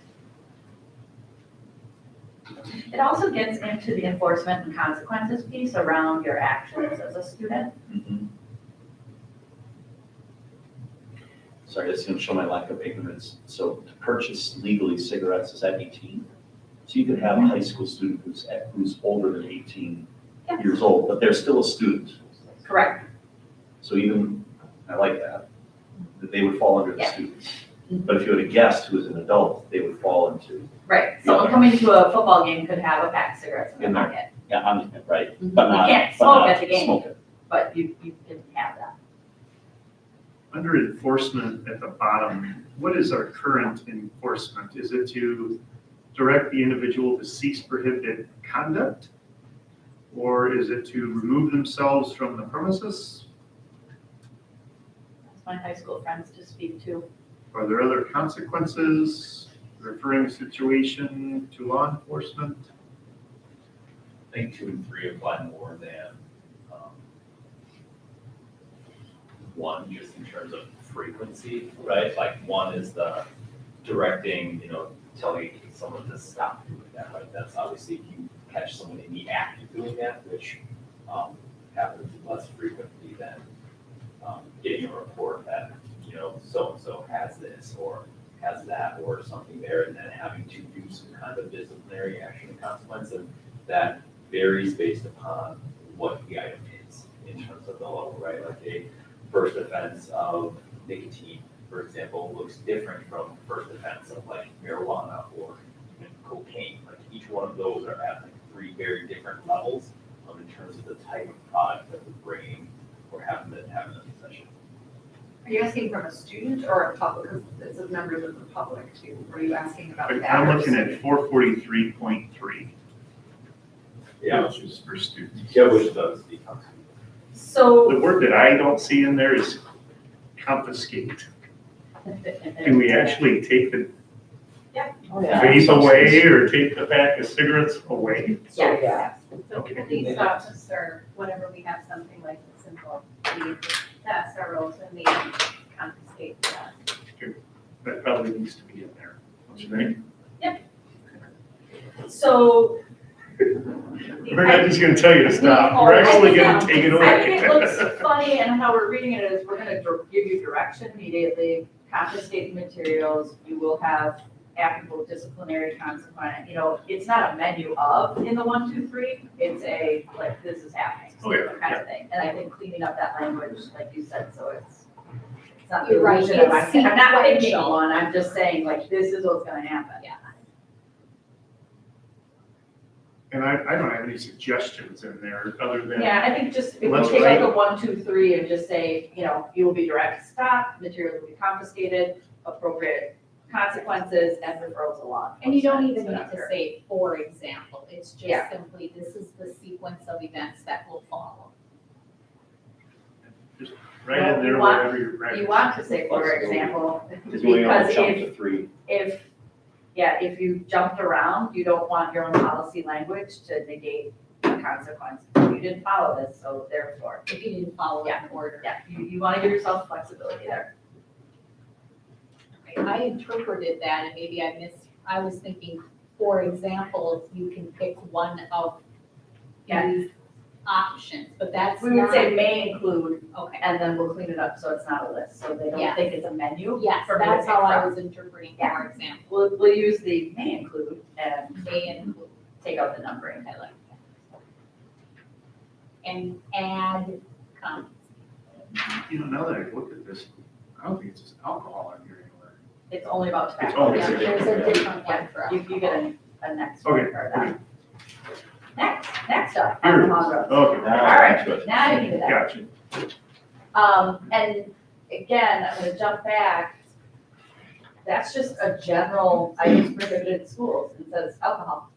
It also gets into the enforcement and consequences piece around your actions as a student. Sorry, that's gonna show my lack of ignorance. So to purchase legally cigarettes is at 18. So you could have a high school student who's older than 18 years old, but they're still a student. Correct. So even, I like that they would fall under the students. But if you had a guest who was an adult, they would fall into. Right. Someone coming to a football game could have a pack of cigarettes in their pocket. Yeah, right, but not. You can't but smoke not at the game, smoke it. but you can have that. Under enforcement at the bottom, what is our current enforcement? Is it to direct the individual to cease prohibited conduct? Or is it to remove themselves from the premises? That's my high school friends to speak to. Are there other consequences? Referring the situation to law enforcement? I think 2 and 3 apply more than, 1, just in terms of frequency, right? Like 1 is the directing, telling someone to stop doing that, right? That's obviously if you catch someone in the act of doing that, which happens less frequently than getting a report that, so-and-so has this or has that or something there, and then having to do some kind of disciplinary action and consequence, and that varies based upon what the item is in terms of the level, right? Like a first offense of nicotine, for example, looks different from first offense of like marijuana or even cocaine. Like each one of those are at like 3 very different levels in terms of the type of product that we're bringing or having in possession. Are you asking from a student or a public, because it says members of the public too? Are you asking about that? I'm looking at 443.3. Yeah, Which is for students. yeah, which does become. So. The word that I don't see in there is confiscate. Can we actually take the Oh, yeah. vape away or take the pack of cigarettes away? Yes. So Okay. police officer, whenever we have something like this involved, that's our role to maybe confiscate that. That probably needs to be in there, don't you think? So. We're not just gonna tell you to stop, we're actually gonna take it away. I think it looks funny, and how we're reading it is, we're gonna give you direction immediately, confiscate the materials, you will have applicable disciplinary consequence. It's not a menu of in the 1, 2, 3, it's a, like, this is happening, Oh, yeah, kind of thing. And I think cleaning up that language, like you said, so it's not the You're right, illusion of, it's I'm not picking sequential. one, I'm just saying, like, this is what's gonna happen. Yeah. And I don't have any suggestions in there other than. Yeah, I think just, if we Let's take write out the it. 1, 2, 3 and just say, you will be directed to stop, materials will be confiscated, appropriate consequences, and referrals along. And you don't even So need that's to fair. say, for example, it's Yeah. just simply, this is the sequence of events that will follow. Right in Well, there you want- wherever you're ready. You want to say, for example, Because we only want because to jump to 3. if you jumped around, you don't want your own policy language to negate the consequence. You didn't follow this, so therefore, If you didn't follow it in order. yeah, you want to give yourself flexibility there. I interpreted that and maybe I was thinking, for example, you can pick one of these options, but that's We would not. say may include, Okay, and then we'll clean it up so it's not a list, so they don't Yeah. think it's a menu. yes, for me to that's pick how I from. was interpreting, Yeah. for example, We'll use the may include and may include, take out the numbering. I like that. And add comments. Now that I've looked at this, I don't think it's just alcohol in here anywhere. It's only about It's tobacco. only- Yeah, there's a different one for You get a next one Okay, for that. Next up, Here it is. alcohol growth. Okay, All right, now you can do that. gotcha. And again, I'm gonna jump back. That's just a general, items prohibited in schools, and says alcohol.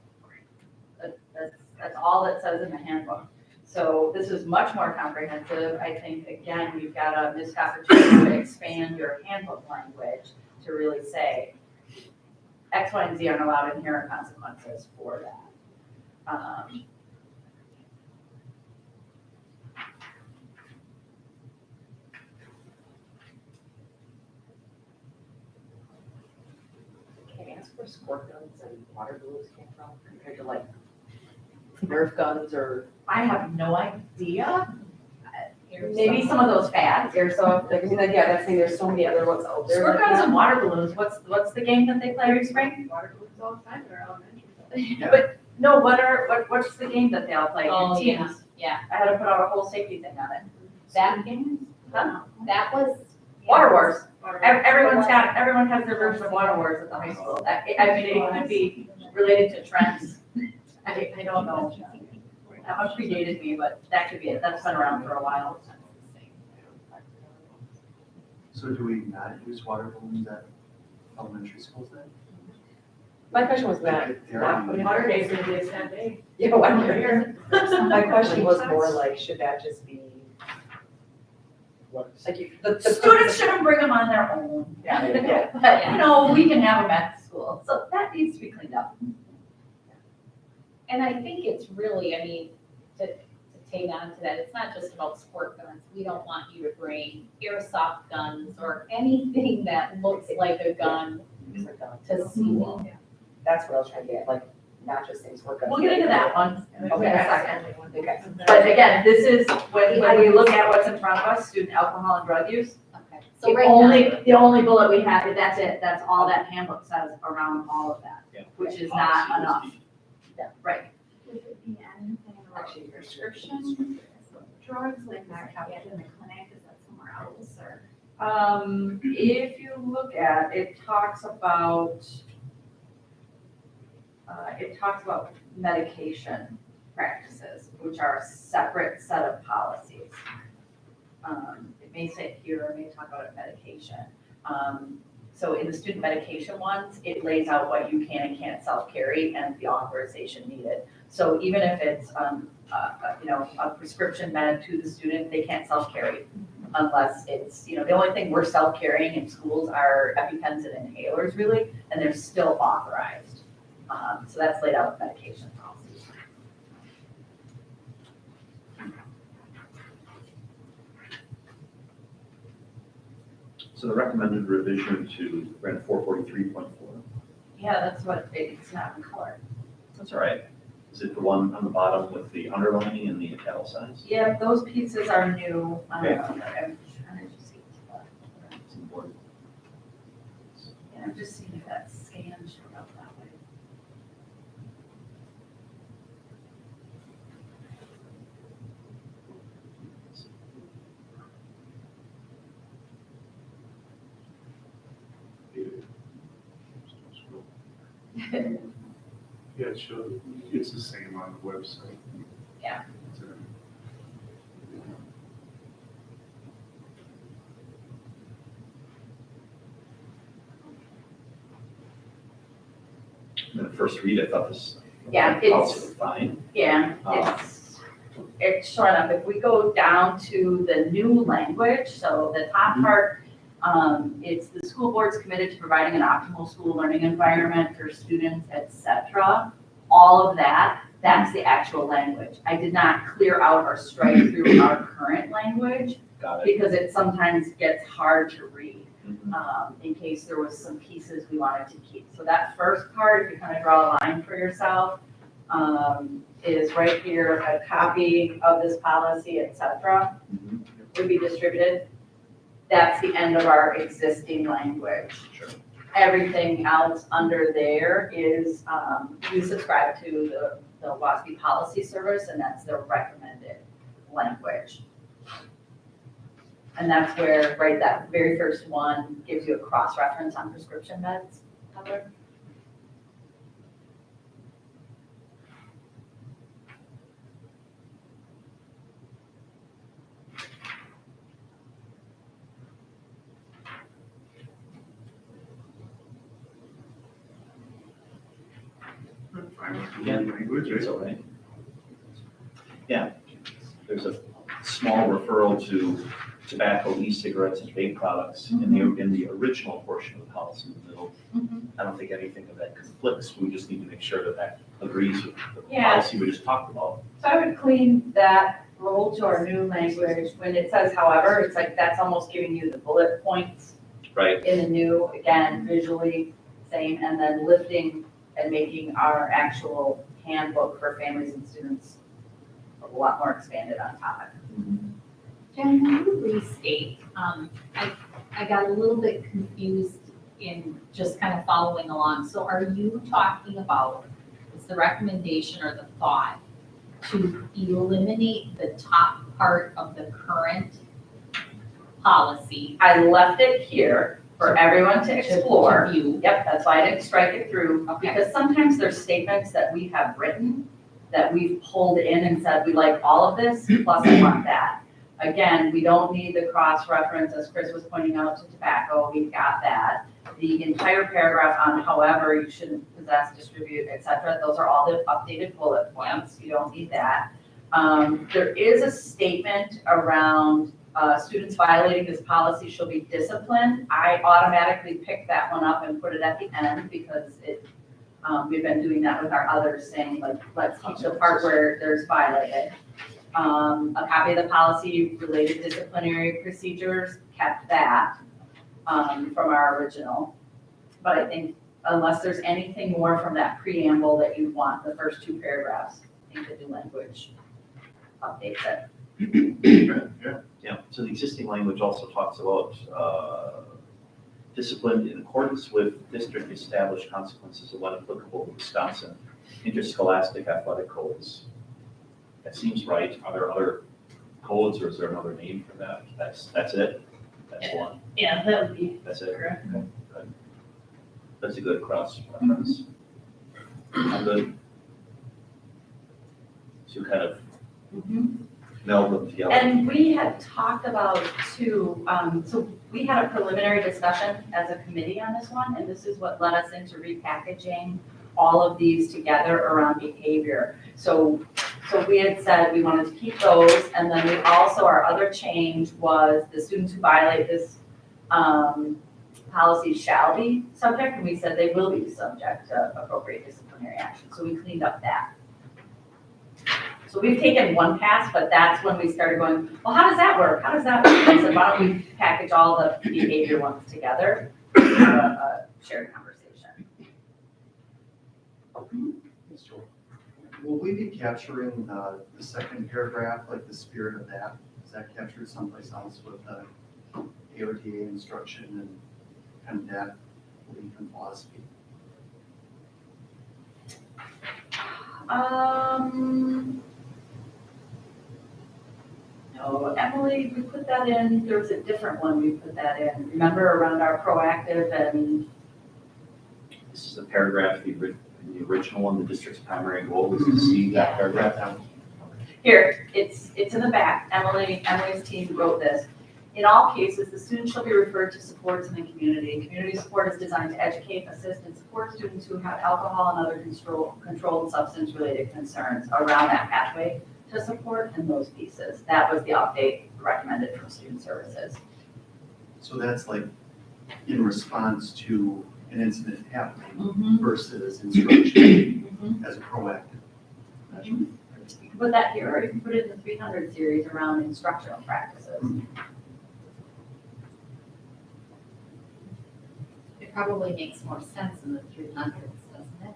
That's all it says in the handbook. So this is much more comprehensive. I think, again, you've got a missed opportunity to expand your handbook language to really say X, Y, and Z aren't allowed, and here are consequences for that. Can I ask where squirt guns and water balloons came from compared to like Nerf guns or? I have no idea. Here's Maybe some of those fads. Airsoft, like, I mean, like, yeah, that's saying there's so many other ones out there. Squirt like guns that. and water balloons, what's the game that they play every spring? Water balloons all the time in our elementary. But, no, what's the game that they all play in Oh, yeah, teams? yeah. I had to put out a whole safety thing on it. That game, Huh? that was. Water Wars. Water Everyone has their version of Water Wars at the high school. I mean, it could be related to trends. I don't know. That one predated me, but that could be it. That's been around for a while. So do we not use water balloons at elementary schools then? My question was not putting. Water Day's gonna be a sad day. Yeah, why don't here? My question was more like, should that just be, like, the Students shouldn't bring them on their own. Yeah, there you go. But, you know, we can have them at school, so that needs to be cleaned up. And I think it's really, I mean, to take on to that, it's not just about sport guns. We don't want you to bring airsoft guns or anything that looks like a gun to school. That's what I was trying to get, like, not just things work. We'll get into that one in Okay. a second. Okay. But again, this is, when we look at what's in front of us, student alcohol and drug use, Okay. the So right now, only bullet we have, that's it, that's all that handbook says around all of that, Yeah. which is not enough. Right. Would it be anything about prescription drugs, like that kept in the clinic, is that somewhere else, or? If you look at, it talks about medication practices, which are a separate set of policies. It may say here, it may talk about medication. So in the student medication ones, it lays out what you can and can't self-carry and the authorization needed. So even if it's, a prescription med to the student, they can't self-carry unless it's, the only thing we're self-carrying in schools are EpiPens and inhalers really, and they're still authorized. So that's laid out with medication policies. So the recommended revision to Grant 443.4, Yeah, that's what, it's not in color. that's all right. Is it the one on the bottom with the underlining and the italicized? Yeah, those pieces are new. Okay. I'm trying to just see. It's important. Yeah, I'm just seeing if that scan showed up that way. Yeah, it shows, it's the same on the website. Yeah. It's, In the first read, I thought this. Yeah, policy it's- was fine. Yeah, it's showing up. If we go down to the new language, so the top part, it's the school board's committed to providing an optimal school learning environment for students, et cetera. All of that, that's the actual language. I did not clear out or strike through our current language Got it. because it sometimes gets hard to read. Mhm. In case there was some pieces we wanted to keep. So that first part, if you kind of draw a line for yourself, is right here, a copy of this policy, et cetera, Mhm. would be distributed. That's the end of our existing language. Sure. Everything else under there is, you subscribe to the WASB policy service, and that's the recommended language. And that's where, right, that very first one gives you a cross-reference on prescription meds covered. I'm fine with the Yeah. language, It's right? all right. Yeah, there's a small referral to tobacco, e-cigarettes, and vape products in the original portion of the policy in the middle. I don't think anything of that conflicts, we just need to make sure that that agrees with the Yeah. policy we just talked about. So I would clean that, roll to our new language. When it says however, it's like that's almost giving you the bullet points Right. in the new, again, visually same, and then lifting and making our actual handbook for families and students a lot more expanded on topic. Jen, can you restate, I got a little bit confused in just kind of following along. So are you talking about, is the recommendation or the thought to eliminate the top part of the current policy? I left it here for everyone to explore. To view. Yep, that's why I didn't strike it through, Okay. because sometimes there's statements that we have written that we've pulled in and said, we like all of this, plus I want that. again, we don't need the cross-reference, as Chris was pointing out, to tobacco, we've got that. The entire paragraph on however you shouldn't possess, distribute, et cetera, those are all the updated bullet points, you don't need that. There is a statement around students violating this policy shall be disciplined. I automatically picked that one up and put it at the end because we've been doing that with our others, saying like, let's teach the part where there's violated. A copy of the policy related disciplinary procedures, kept that from our original. But I think unless there's anything more from that preamble that you want, the first two paragraphs, I think the new language updates it. Yeah, so the existing language also talks about discipline in accordance with district established consequences of when applicable to Wisconsin interscholastic athletic codes. That seems right. Are there other codes or is there another name for that? That's it? That's one? Yeah, that would be That's it? correct. Okay, good. That's a good cross reference. I'm good. So kind of meld them together. And we had talked about too, so we had a preliminary discussion as a committee on this one, and this is what led us into repackaging all of these together around behavior. So we had said we wanted to keep those, and then we also, our other change was the students who violate this policy shall be subject, and we said they will be subject to appropriate disciplinary action. So we cleaned up that. So we've taken one pass, but that's when we started going, well, how does that work? How does that work? And I said, why don't we package all the behavior ones together for a shared conversation. Will we be capturing the second paragraph, like the spirit of that? Is that captured someplace else with the AOTA instruction and kind of that belief and philosophy? No, Emily, we put that in, there was a different one we put that in. Remember around our proactive and. This is the paragraph, the original one, the district's primary goal was to see that paragraph down. Here, it's in the back. Emily's team wrote this. In all cases, the student shall be referred to supports in the community. Community support is designed to educate, assist, and support students who have alcohol and other controlled substance-related concerns around that pathway to support in those pieces. That was the update recommended from Student Services. So that's like in response to an incident happening versus instruction as a proactive. You can put that here, or you can put it in the 300 series around instructional practices. It probably makes more sense in the 300s, doesn't it?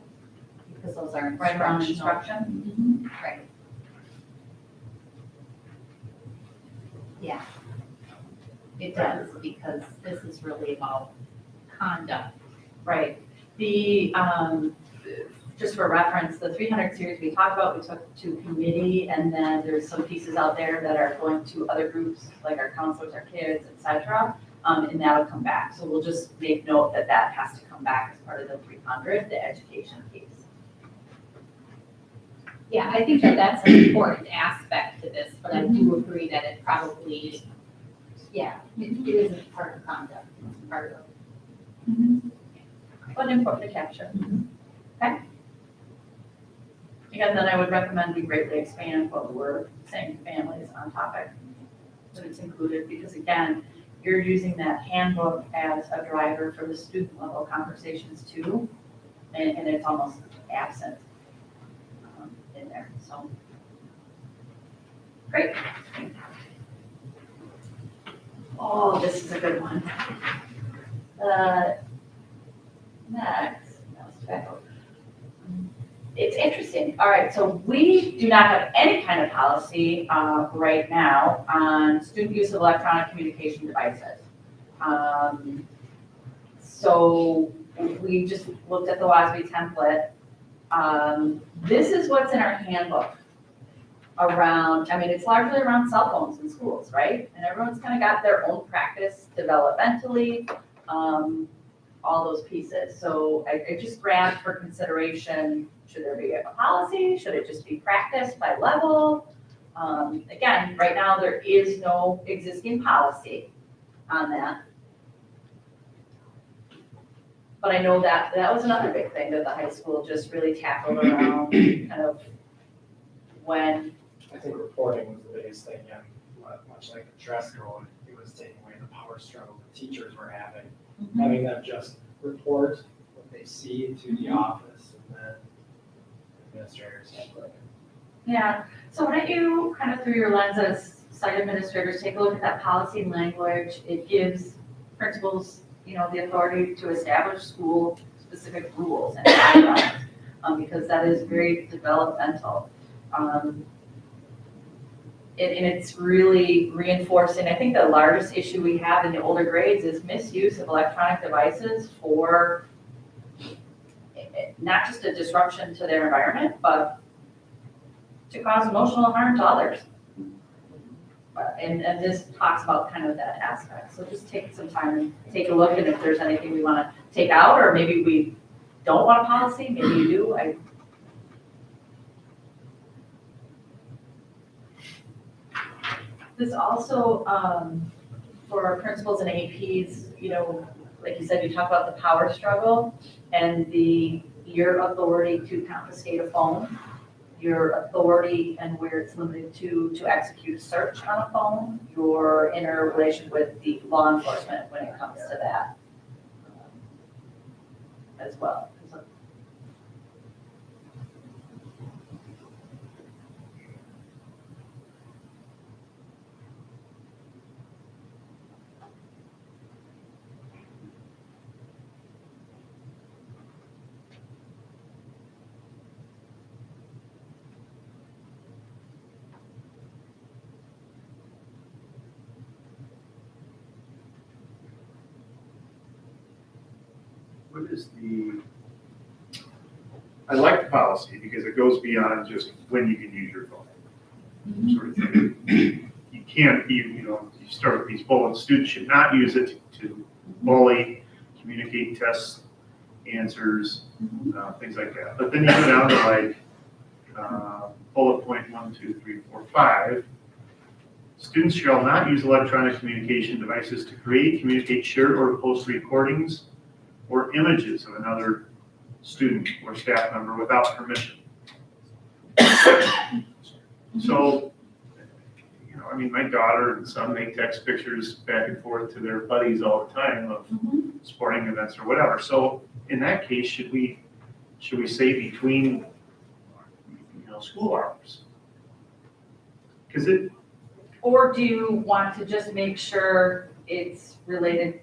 Because those are Right around instructional. instruction. Right. Yeah. It does, because this is really about conduct. Right. The, just for reference, the 300 series we talked about, we took to committee, and then there's some pieces out there that are going to other groups, like our counselors, our kids, et cetera, and that'll come back. So we'll just make note that that has to come back as part of the 300, the education piece. Yeah, I think that that's an important aspect to this, but I do agree that it probably, yeah, it isn't part of conduct, it's part of. But important to capture. Okay. Again, then I would recommend we greatly expand what we're saying to families on topic, that it's included, because again, you're using that handbook as a driver for the student level conversations too, and it's almost absent in there, so. Great. Oh, this is a good one. Next, it's interesting. All right, so we do not have any kind of policy right now on student use of electronic communication devices. So we just looked at the WASB template. This is what's in our handbook around, I mean, it's largely around cell phones in schools, right? And everyone's kind of got their own practice developmentally, all those pieces. So I just grabbed for consideration, should there be a policy? Should it just be practiced by level? Again, right now, there is no existing policy on that. But I know that that was another big thing that the high school just really tackled around kind of when, I think reporting was the biggest thing, and much like the dress code, it was taking away the power struggle the teachers were having them just report what they see to the office, and then administrators have like. yeah. So why don't you kind of through your lens as site administrators, take a look at that policy and language. It gives principals, the authority to establish school-specific rules and guidelines, because that is very developmental. And it's really reinforcing, I think the largest issue we have in the older grades is misuse of electronic devices for not just a disruption to their environment, but to cause emotional harm to others. And this talks about kind of that aspect. So just take some time and take a look, and if there's anything we want to take out, or maybe we don't want a policy, maybe you do. This also, for principals and APs, like you said, you talk about the power struggle and your authority to confiscate a phone, your authority and where it's limited to execute a search on a phone, your interrelation with the law enforcement when it comes to that as well. What is I like the policy because it goes beyond just when you can use your phone, sort of thing. You can't you start with these bullets, students should not use it to bully, communicate tests, answers, things like that. But then you go down to bullet point 1, 2, 3, 4, 5. Students shall not use electronic communication devices to create, communicate, share, or post recordings or images of another student or staff member without permission. So, my daughter and son, they text pictures back and forth to their buddies all the time of sporting events or whatever. So in that case, should we say between, school hours? Or do you want to just make sure it's related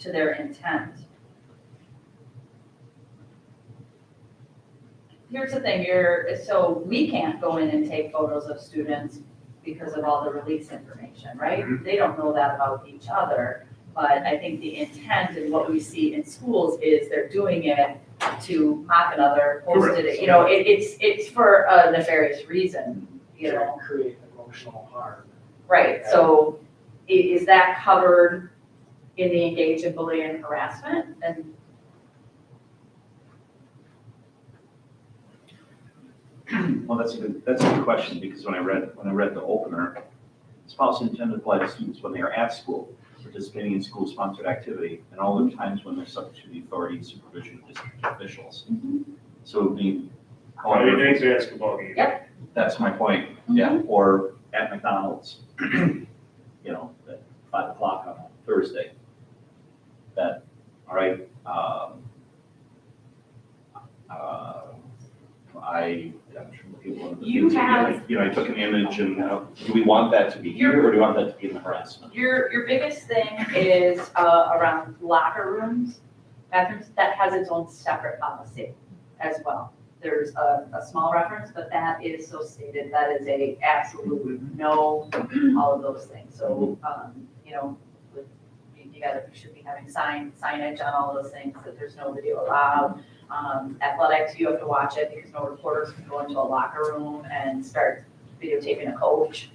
to their intent? Here's the thing, so we can't go in and take photos of students because of all the release information, right? They don't know that about each other, but I think the intent and what we see in schools is they're doing it to mock another, posted it, it's for a nefarious reason, Create emotional harm. Right, so is that covered in the engage in bullying and harassment? And Well, that's a good question, because when I read the opener, this policy intended to apply to students when they are at school, participating in school-sponsored activity, and all the times when they're subject to the authority and supervision of district officials. So it would be, Friday night's basketball game. Yep. That's my point, yeah, or at McDonald's, at 5 o'clock on a Thursday. That, all right, I'm sure people. You have- I took an image, and do we want that to be here, or do we want that to be in the harassment? your biggest thing is around locker rooms, bathrooms, that has its own separate policy as well. There's a small reference, but that is so stated, that is a absolute no, all of those things. So, you should be having signage on all those things, that there's no video allowed. Athletics, you have to watch it because no reporters can go into a locker room and start videotaping a coach,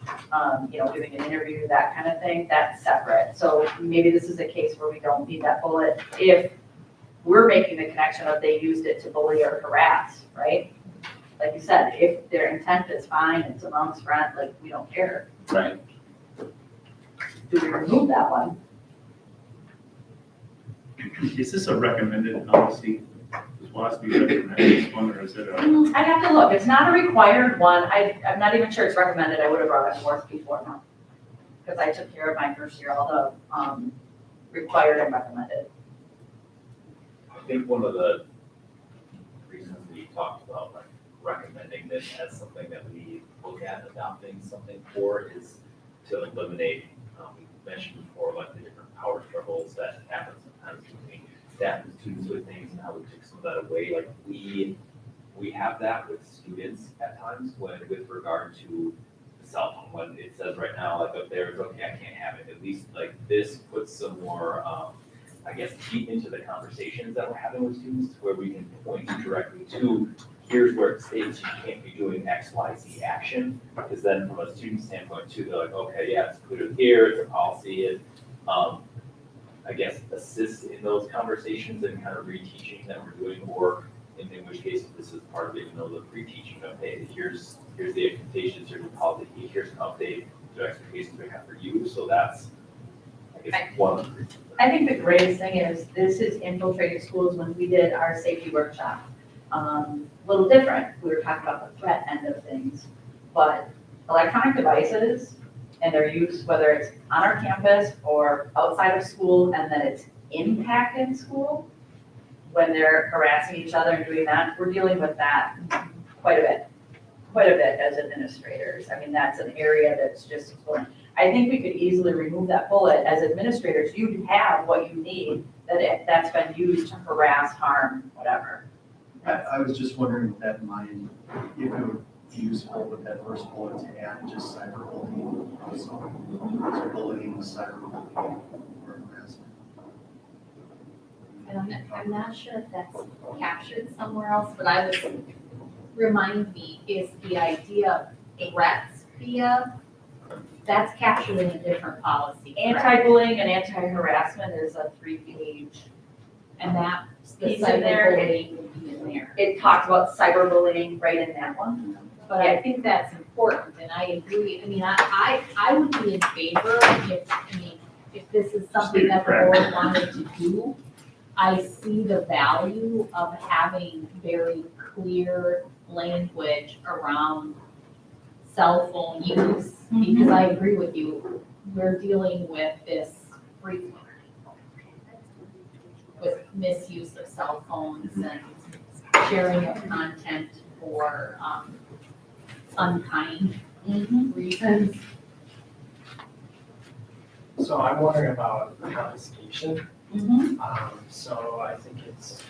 doing an interview, that kind of thing, that's separate. So maybe this is a case where we don't need that bullet if we're making the connection of they used it to bully or harass, right? like you said, if their intent is fine, it's amongst friends, like, we don't care. Right. Do we remove that one? Is this a recommended policy? Does WASB recommend this one, or is it a? I'd have to look, it's not a required one, I'm not even sure it's recommended, I would have brought it forth before now. Because I took care of my first year, all the, required and recommended. I think one of the reasons we talked about like recommending this as something that we look at adopting something for is to eliminate, we mentioned before, like the different power struggles that happen sometimes between staff and students with things and how we took some of that away. Like we have that with students at times when with regard to the cell phone, when it says right now, like up there, it's okay, I can't have it. At least like this puts some more, I guess, deep into the conversations that we're having with students where we can point directly to, here's where it states you can't be doing X, Y, Z action. Because then from a student standpoint too, they're like, okay, yeah, it's included here, it's a policy, and I guess assist in those conversations and kind of reteaching that we're doing, or in which case this is part of it, the pre-teaching of, hey, here's the expectations, here's the policy, here's an update to expectations we have for you. So that's, I guess, one of the reasons. I think the greatest thing is, this is infiltrating schools. When we did our safety workshop, a little different, we were talking about the threat end of things, but electronic devices and their use, whether it's on our campus or outside of school, and then it's impact in school, when they're harassing each other and doing that, we're dealing with that quite a bit as administrators. I mean, that's an area that's just exploring. I think we could easily remove that bullet. As administrators, you have what you need, that's been used to harass, harm, whatever. I was just wondering with that in mind, if it would be useful with that first bullet to add just cyberbullying also. So bullying, cyberbullying, or harassment. And I'm not sure if that's captured somewhere else, but I was, remind me, is the idea of threats via, that's captured in a different policy. correct? Anti-bullying and anti-harassment is a 3-page. And that, the Piece in there, cyberbullying would be in there. It talks about cyberbullying right in that one. But I think that's important, and I agree. I mean, I would be in favor if this is something that the board wanted to do. I see the value of having very clear language around cell phone use, because I agree with you. We're dealing with this frequently, with misuse of cell phones and sharing of content for unkind reasons. So I'm wondering about confiscation. So I think it's,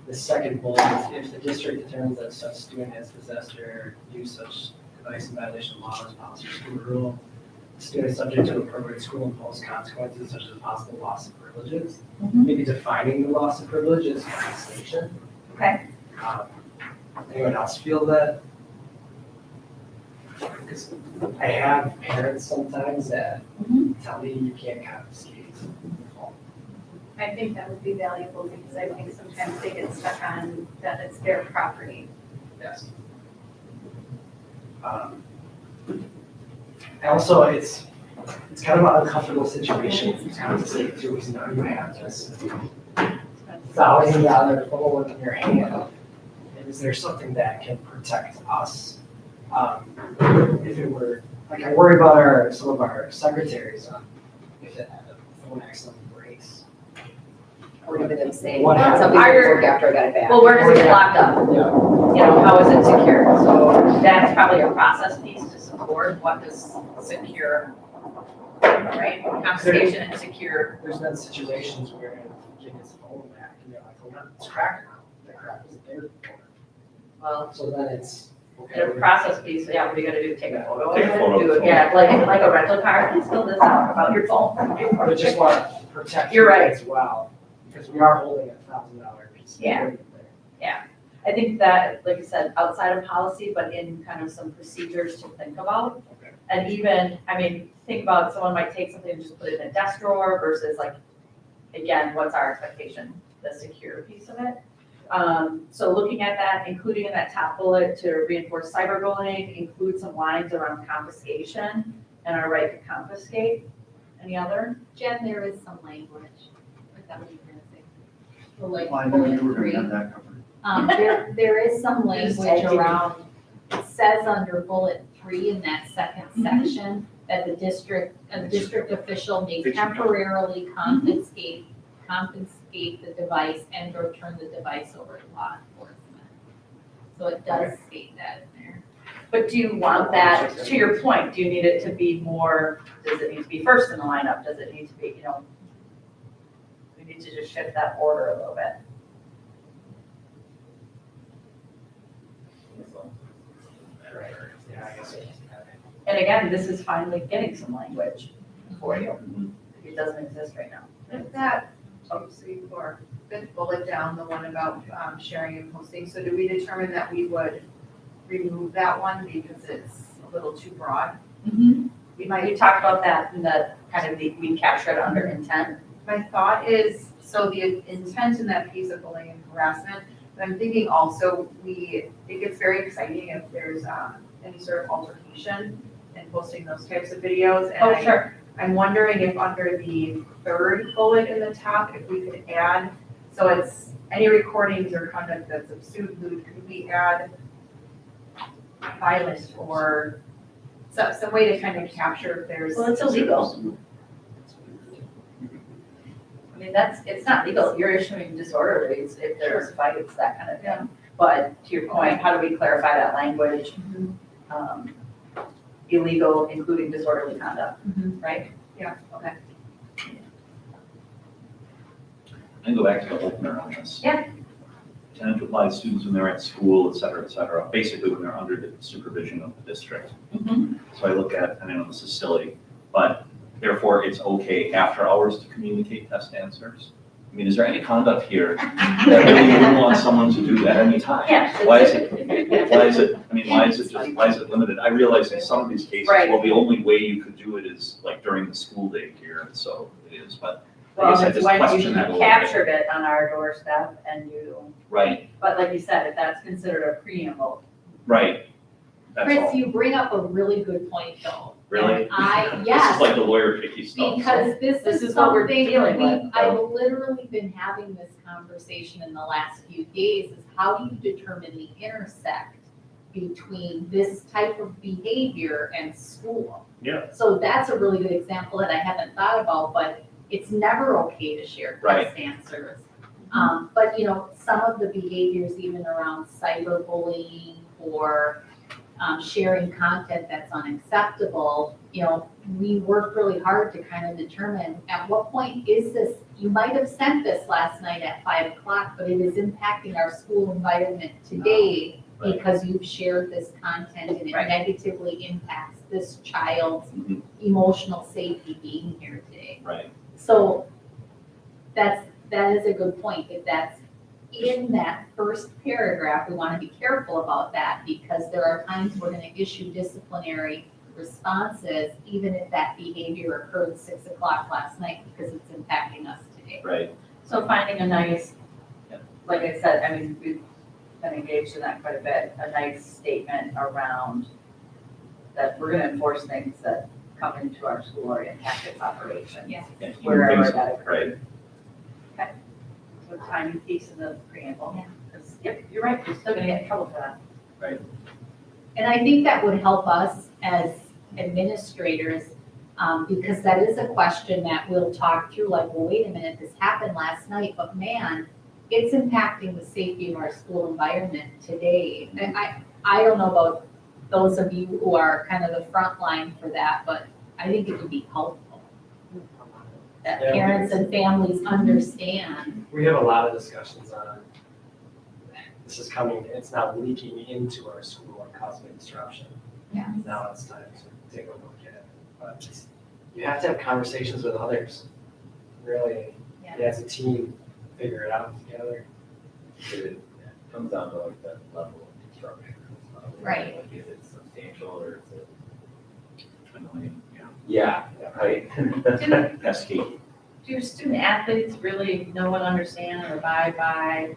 the second bullet is, if the district determines that such student has possessed or used such device in violation of laws, policy, or school rule, the student is subject to appropriate school imposed consequences such as possible loss of privileges. Maybe defining the loss of privileges, confiscation. Okay. Anyone else feel that? Because I have parents sometimes that tell me you can't confiscate. I think that would be valuable because I think sometimes they get stuck on that it's their property. Yes. Also, it's kind of an uncomfortable situation to confiscate too, because now you have this $1,000 phone in your hand. And is there something that can protect us? If it were, like, I worry about some of our secretaries, if the phone accidentally breaks. Or even them saying What happened? something to work after I got it back. Well, where does it get locked up? Yeah. You know, how is it secure? So that's probably a process piece to support what does secure, right? Confiscation and secure. There's been situations where you get his phone back and you're like, oh, no, it's cracked now. That crack was there before. Well, So then it's, the process piece, yeah, what are you gonna do? Take a photo of Take a it? photo of Do the it, phone. yeah, like a rental car, please fill this out about your phone. I just want to protect You're you right. as well, because we are holding a $1,000 piece of Yeah. equipment there. I think that, like I said, outside of policy, but in kind of some procedures to think about. Okay. And even, I mean, think about someone might take something and just put it in a desk drawer versus like, again, what's our expectation? The secure piece of it. So looking at that, including in that top bullet to reinforce cyberbullying, include some lines around confiscation and our right to confiscate. Any other? Jen, there is some language. Is that what you were gonna say? The like Well, I knew bullet you were gonna three. have that covered. There is some language around, it says under bullet 3 in that second section that a district official may temporarily confiscate the device and or turn the device over to law enforcement. So it does state that in there. But do you want that, to your point, do you need it to be more, does it need to be first in the lineup? Does it need to be, we need to just shift that order a little bit. Yeah, I guess it. And again, this is finally getting some language for you. It doesn't exist right now. With that, or fifth bullet down, the one about sharing and posting, so did we determine that we would remove that one because it's a little too broad? We talked about that in the kind of we capture it under intent. My thought is, so the intent in that piece of bullying and harassment, but I'm thinking also it gets very exciting if there's any sort of altercation and posting those types of videos. And Sure. I'm wondering if under the third bullet in the top, if we could add, so it's any recordings or conduct that's obscene, could we add violence or some way to kind of capture if there's. Well, it's illegal. I mean, it's not legal. You're issuing disorderlies if there's fights, that kind of thing. But to your point, how do we clarify that language? Illegal, including disorderly conduct, right? Yeah, okay. And go back to the opener on this. Yeah. Tend to apply to students when they're at school, et cetera, basically when they're under the supervision of the district. So I look at, and I know this is silly, but therefore it's okay after hours to communicate test answers. I mean, is there any conduct here that really you wouldn't want someone to do at any time? Yeah. Why is it limited? I realize in some of these cases, Right. well, the only way you could do it is like during the school day here, and so it is, but I Well, guess I it's just when question that a you little bit. captured it on our doorstep and Right, but like you said, if that's considered a preamble. right. That's Chris, all. you bring up a really good point though. Really? And This is like the lawyer picky stuff. so- Because this This is is what we're something dealing with, I've literally been having this conversation in the last few days, is how do you determine the intersect between this type of behavior and school? Yeah. So that's a really good example that I haven't thought about, but it's never okay to share Right. test answers. But some of the behaviors even around cyberbullying or sharing content that's unacceptable, we work really hard to kind of determine at what point is this, you might have sent this last night at 5:00, but it is impacting our school environment today Right. because you've shared this content and it Right. negatively impacts this child's Mhm. emotional safety being here today. Right, So that is a good point. If that's in that first paragraph, we want to be careful about that because there are times we're going to issue disciplinary responses, even if that behavior occurred 6:00 last night because it's impacting us today. right. So finding a nice, like I said, I mean, we've been engaged in that quite a bit, a nice statement around that we're gonna enforce things that come into our school or impact its operations. Yeah. Yeah, human Wherever things, that occurs. Right, So tiny piece in the preamble. Yeah. 'Cause, yep, you're right, you're still gonna get in trouble for that. And I think that would help us as administrators, because that is a question that we'll talk through, like, well, wait a minute, this happened last night, but man, it's impacting the safety of our school environment today. And I don't know about those of you who are kind of the front line for that, but I think it would be helpful that Yeah. parents and families understand. We have a lot of discussions on, this is coming, it's now leaking into our school and causing disruption. Yeah. Now it's time to take a look at it. But you have to have conversations with others. Really, Yeah. as a team, figure it out together. It comes down to like that level of disruption. Right. Like, is it substantial or is it? Annoying, yeah. Yeah, right. Pesky. Do your student athletes really know and understand or abide by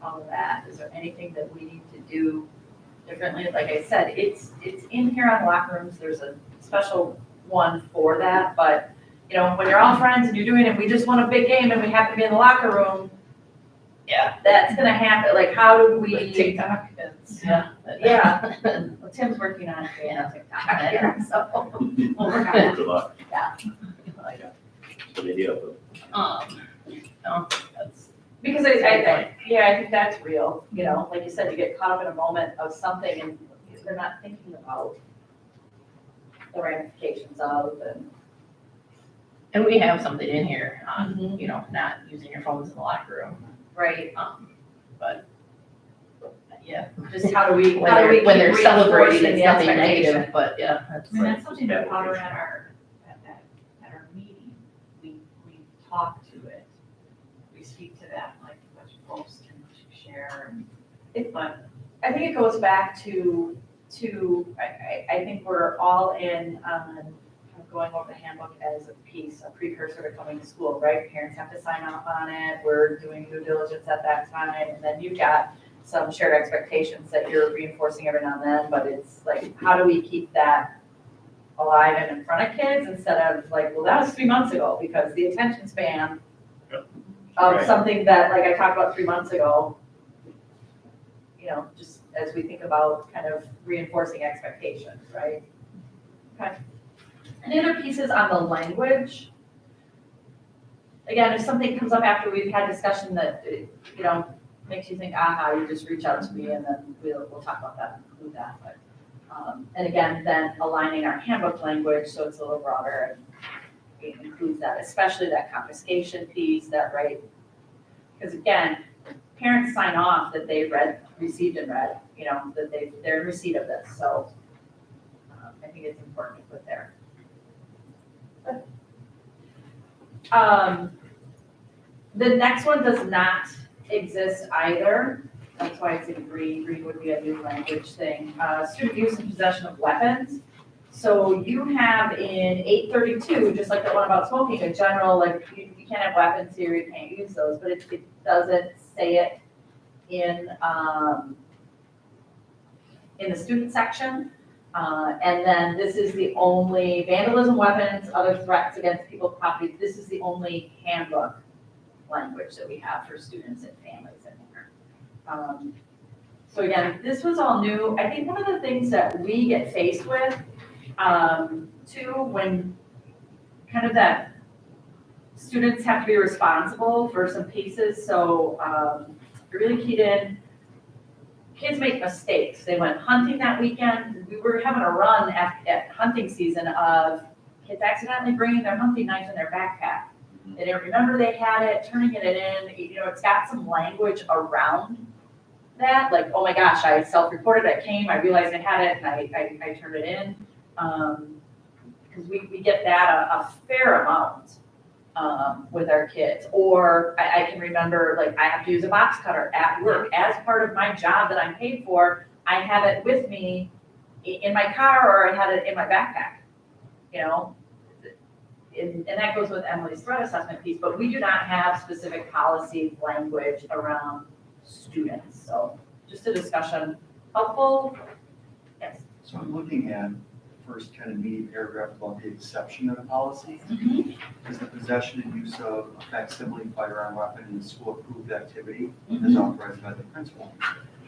all of that, is there anything that we need to do differently? Like I said, it's in here on locker rooms, there's a special one for that, but, you know, when you're all friends and you're doing it, we just won a big game and we happen to be in the locker room, Yeah. that's gonna happen, like, how do we? With TikTok, it's, Yeah. Yeah, well, Tim's working on TikTok here, so we'll work on that. Good luck. Yeah. Good idea, but No, that's, Because I think that's real, you know, like you said, you get caught up in a moment of something and they're not thinking about the ramifications of and we have something in here on, Mhm. you know, not using your phones in the locker room, right, but, yeah. just how do we, When how do we they're, when keep they're celebrating, reinforcing it's the nothing expectation? negative, but yeah, that's I mean, like, that's something that Potter at our meeting, we talk to it. We speak to that, like what you post and what you share, but I think it goes back to, I think we're all in on kind of going over the handbook as a piece, a precursor to coming to school, right? Parents have to sign off on it, we're doing due diligence at that time, and then you've got some shared expectations that you're reinforcing every now and then, but it's like, how do we keep that alive and in front of kids instead of like, well, that was 3 months ago, because the attention span Yep. of Right. something that, like I talked about 3 months ago, you know, just as we think about kind of reinforcing expectations, right? Okay. Any other pieces on the language? Again, if something comes up after we've had discussion that, you know, makes you think, aha, you just reach out to me and then we'll talk about that and include that, but, and again, then aligning our handbook language so it's a little broader and it includes that, especially that confiscation piece, that right? Because again, parents sign off that they received and read, you know, that they're in receipt of this, so I think it's important to put there. The next one does not exist either, that's why it's in green, green would be a new language thing. Student use and possession of weapons. So you have in 832, just like the one about smoking, a general, like, you can't have weapons here, you can't use those, but it doesn't say it in the student section. And then this is the only vandalism, weapons, other threats against people's property, this is the only handbook language that we have for students and families in here. So again, this was all new. I think one of the things that we get faced with too, when kind of that students have to be responsible for some pieces, so I really keyed in, kids make mistakes. They went hunting that weekend. We were having a run at hunting season of kids accidentally bringing their hunting knives in their backpack. They didn't remember they had it, turning it in, you know, it's got some language around that, like, oh my gosh, I self-reported, I came, I realized I had it, and I turned it in. Because we get that a fair amount with our kids. Or I can remember, like, I have to use a box cutter at work as part of my job that I'm paid for. I have it with me in my car, or I had it in my backpack, you know? And that goes with Emily's threat assessment piece, but we do not have specific policy language around students. So just a discussion, helpful? Yes. So I'm looking at the first kind of meaty paragraph about the exception of the policy. Is the possession and use of a facsimile firearm weapon in a school-approved activity as authorized by the principal.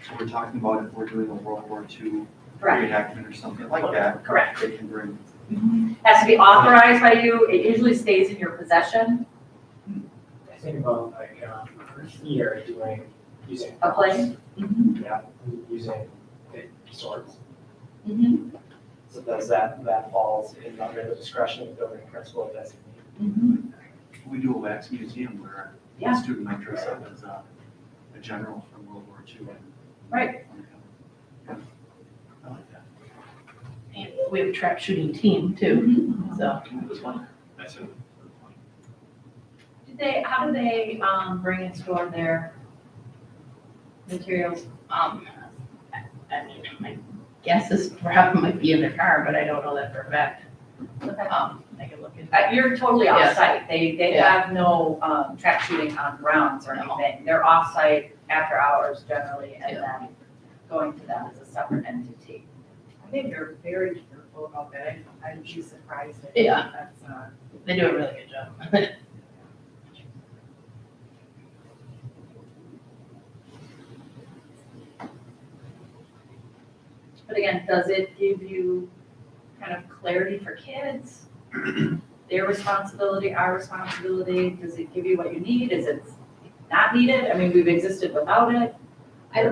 So we're talking about if we're doing a World War II Correct. reenactment or something like that. Correct. They can bring. Has to be authorized by you. It usually stays in your possession. I think about like, here using. A plane? Yeah, using swords. Mm-hmm. So does that falls under the discretion of the building principal designee? We do a wax museum where Yeah. a student might dress up as a general from World War II. Right. I like that. and we have a trap shooting team too, so. This one, that's it. How do they bring and store their materials? I mean, my guess is perhaps it might be in their car, but I don't know that for a fact. Okay. I can look into. You're totally Yeah. off-site. They Yeah. have no trap shooting on grounds or No. anything. They're off-site after hours generally, and Yeah. then going to them as a separate entity. I think they're very careful about that. I'd be surprised if Yeah. that's not. They do a really good job. But again, does it give you kind of clarity for kids? Their responsibility, our responsibility? Does it give you what you need? Is it not needed? I mean, we've existed without it. I do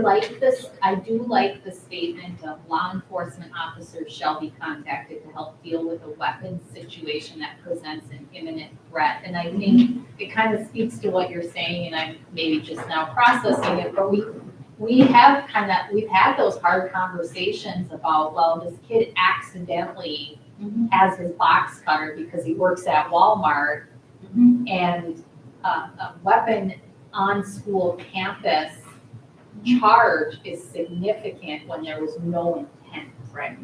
like the statement of law enforcement officers shall be contacted to help deal with a weapons situation that presents an imminent threat. And I think it kind of speaks to what you're saying, and I'm maybe just now processing it, but we've had those hard conversations about, well, this kid accidentally has his box cutter because he works at Walmart, and a weapon on school campus charge is significant when there was no intent. Right.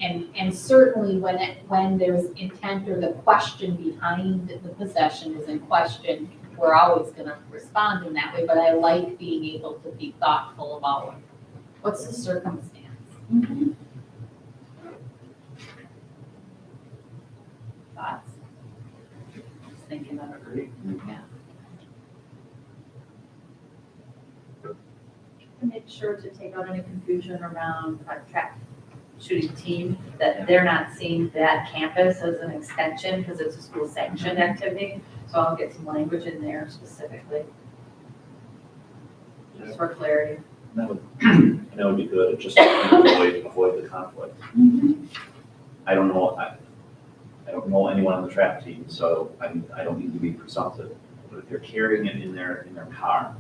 And certainly when there's intent or the question behind the possession is in question, we're always gonna respond in that way, but I like being able to be thoughtful about what's the circumstance. Thoughts? Just thinking of it. Yeah. To make sure to take out any confusion around a trap shooting team, that they're not seeing that campus as an extension because it's a school sanctioned activity. So I'll get some language in there specifically. Just for clarity. That would be good, just to avoid the conflict. I don't know anyone on the trap team, so I don't need to be presumptive. But if they're carrying it in their car,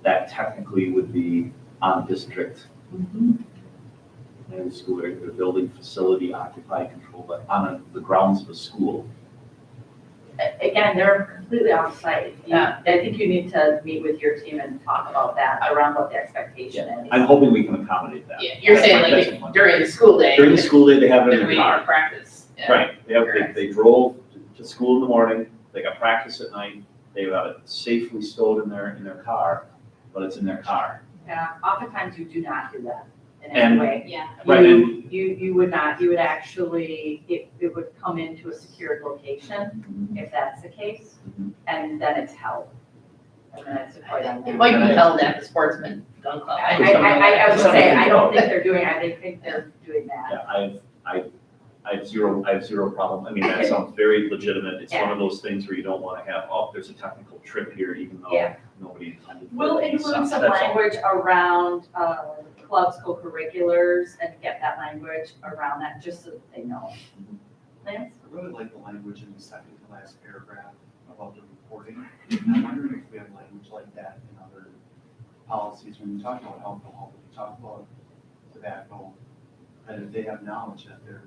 that technically would be on district. And school, their building, facility, occupy, control, but on the grounds of a school. Again, they're completely off-site. Yeah. I think you need to meet with your team and talk about that, around what the expectation is. I'm hoping we can accommodate that. Yeah, you're saying That's like my point. during the school day. During the school day, they have it in Then their we car. practice. Yeah. Right, they drove to school in the morning, they got practice at night, they got it safely stowed in their car, but it's in their car. Yeah, oftentimes you do not do that in And- any way. Yeah. Right, You would not, you would actually, it would come into a secured location, if that's the case, and then it's held. And then it's deployed on It there. might be held at the Sportsman Gun Club. I would say, I don't think they're doing, I think they're doing that. Yeah, I have zero problem, I mean, that sounds very legitimate, it's one of those things where you don't wanna have, oh, there's a technical trip here, even though Yeah. nobody intended for it. We'll to be include some that's all. language around clubs, co-curriculars, and get that language around that, just so that they know. Lance? I really like the language in the second to last paragraph about the reporting. I'm wondering if we have language like that in other policies, when you talk about alcohol, when you talk about tobacco, that if they have knowledge that they're.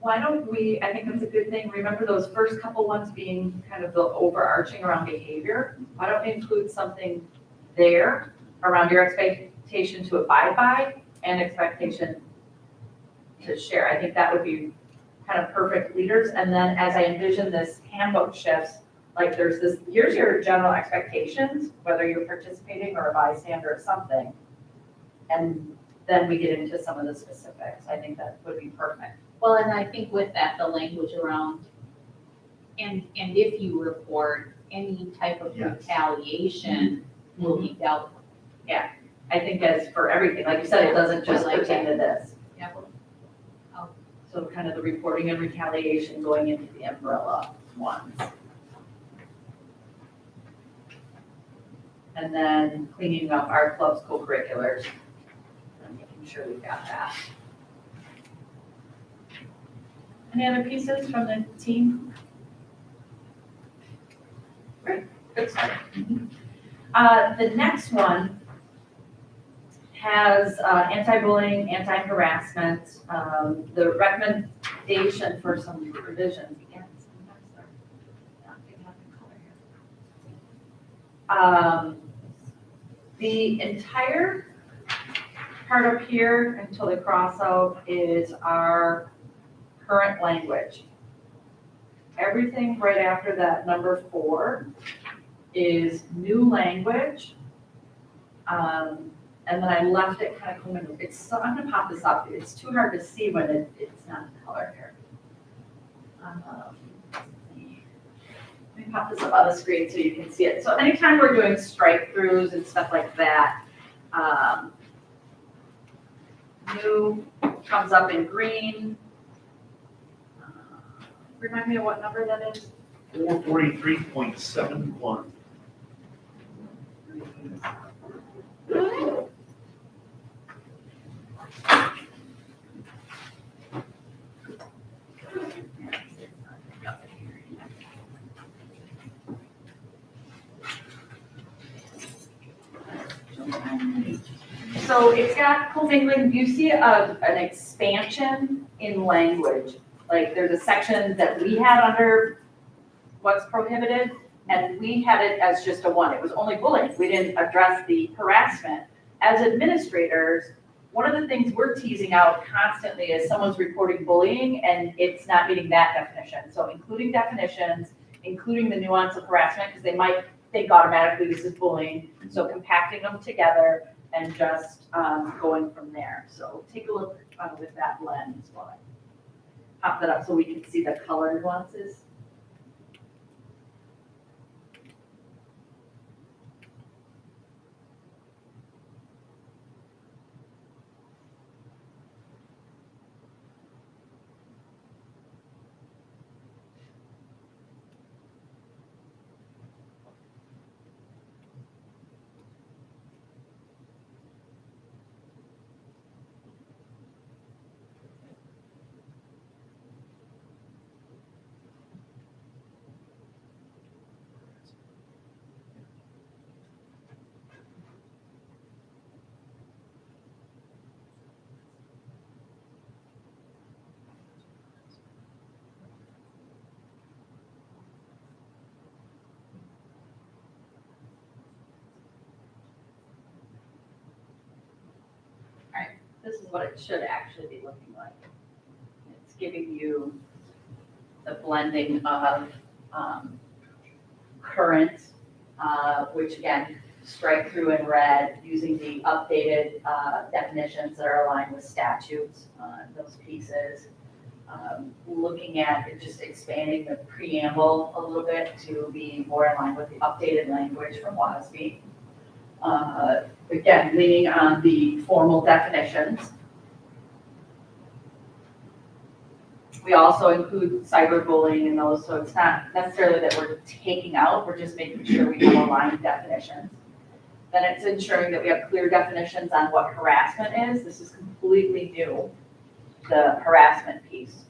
Why don't we, I think that's a good thing, remember those first couple ones being kind of the overarching around behavior? Why don't we include something there around your expectation to abide by and expectation to share? I think that would be kind of perfect leaders. And then as I envision this handbook shifts, like there's this, here's your general expectations, whether you're participating or a bystander or something. And then we get into some of the specifics. I think that would be perfect. Well, and I think with that, the language around, and if you report any type of Yes. retaliation will be dealt with. I think as for everything, like you said, it doesn't just I like pertain to this. Yeah. So kind of the reporting and retaliation going into the umbrella ones. And then cleaning up our club's co-curriculars and making sure we've got that. Any other pieces from the team? Great, good start. The next one has anti-bullying, anti-harassment, the recommendation for some revisions. Again, sometimes they're not picking up the color here. The entire part up here until the cross out is our current language. Everything right after that, number 4, is new language. And then I left it kind of cool. I'm gonna pop this up. It's too hard to see when it's not in color here. Let me pop this up on the screen so you can see it. So anytime we're doing strike throughs and stuff like that, new comes up in green. Remind me of what number that is? 443.71. So it's got commingling. You see an expansion in language. Like there's a section that we had under what's prohibited, and we had it as just a 1. It was only bullying. We didn't address the harassment. As administrators, one of the things we're teasing out constantly is someone's reporting bullying and it's not meeting that definition. So including definitions, including the nuance of harassment, because they might think automatically this is bullying. So compacting them together and just going from there. So take a look with that lens while I pop that up so we can see the color nuances. This is what it should actually be looking like. It's giving you the blending of current, which again, strike through in red, using the updated definitions that are aligned with statutes, those pieces. Looking at it, just expanding the preamble a little bit to be more in line with the updated language from WASB. Again, leaning on the formal definitions. We also include cyberbullying in those, so it's not necessarily that we're taking out, we're just making sure we have aligned definitions. Then it's ensuring that we have clear definitions on what harassment is. This is completely new, the harassment piece.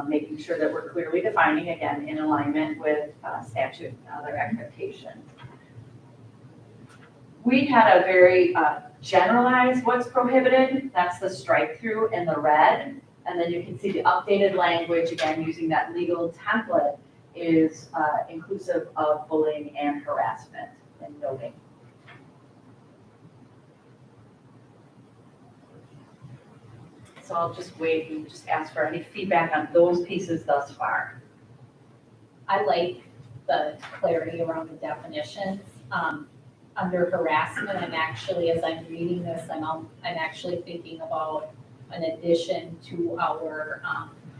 Making sure that we're clearly defining, again, in alignment with statute and other expectations. We had a very generalized what's prohibited. That's the strike through in the red. And then you can see the updated language, again, using that legal template, is inclusive of bullying and harassment and noting. So I'll just wait and just ask for any feedback on those pieces thus far. I like the clarity around the definitions. Under harassment, I'm actually, as I'm reading this, I'm actually thinking about an addition to our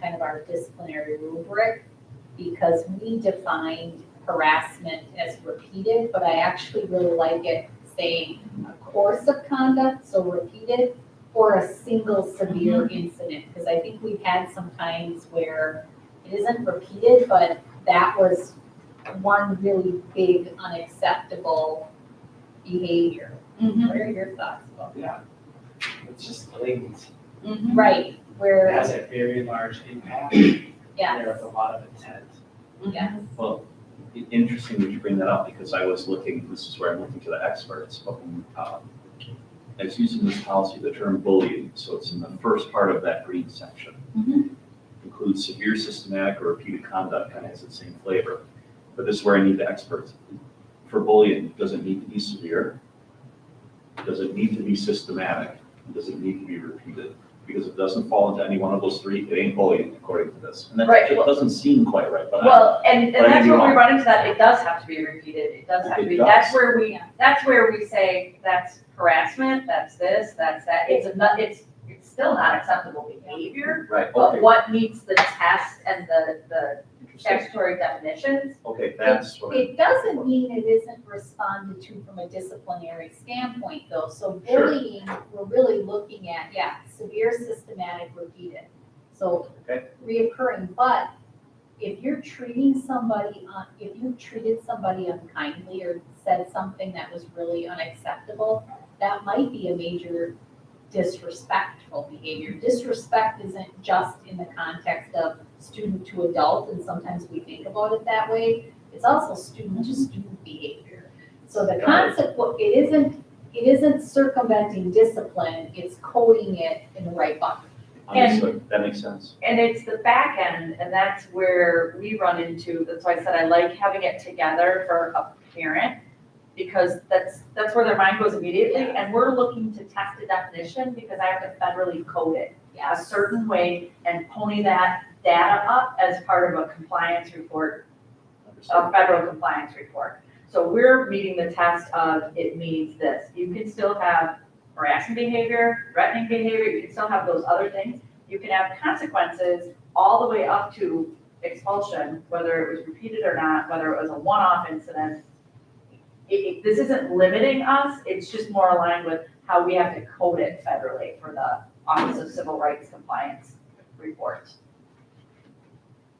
kind of our disciplinary rubric, because we defined harassment as repeated, but I actually really like it saying a course of conduct, so repeated, or a single severe incident, because I think we've had some times where it isn't repeated, but that was one really big unacceptable behavior. What are your thoughts about that? Yeah, it's just blatant. Right, where, It has a very large impact. yeah, There's a lot of intent. yeah. Well, interesting that you bring that up, because I was looking, this is where I'm looking to the experts, but I was using this policy, the term bullying, so it's in the first part of that green section. Includes severe, systematic, or repeated conduct, kind of has the same flavor. But this is where I need the experts. For bullying, does it need to be severe? Does it need to be systematic? Does it need to be repeated? Because if it doesn't fall into any one of those three, it ain't bullying according to this. And that Right, just well- doesn't seem quite right, but Well, and But I may that's be where we wrong. run into that, it does have to be repeated, it does have to It be, does. that's where we say, that's harassment, that's this, that's that, it's still not acceptable behavior, right, but okay, what meets the test and the interesting. statutory definitions, Okay, that's what. It doesn't mean it isn't responded to from a disciplinary standpoint though. So Sure. bullying, we're really looking at, yeah, severe, systematic, repeated. So Okay. reoccurring, but if you're treating somebody, if you've treated somebody unkindly or said something that was really unacceptable, that might be a major disrespectful behavior. Disrespect isn't just in the context of student to adult, and sometimes we think about it that way. It's also student to student behavior. So the concept, it isn't circumventing discipline, it's coding it in the right bucket. Understood, that makes sense. and it's the back end, and that's where we run into, that's why I said I like having it together for a parent, because that's where their mind goes immediately, and we're looking to test a definition, because I have to federally code it a certain way and pony that data up as part of a compliance report, Understood. a federal compliance report. So we're meeting the test of, it means this. You can still have harassing behavior, threatening behavior, you can still have those other things. You can have consequences all the way up to expulsion, whether it was repeated or not, whether it was a one-off incident. This isn't limiting us, it's just more aligned with how we have to code it federally for the Office of Civil Rights Compliance report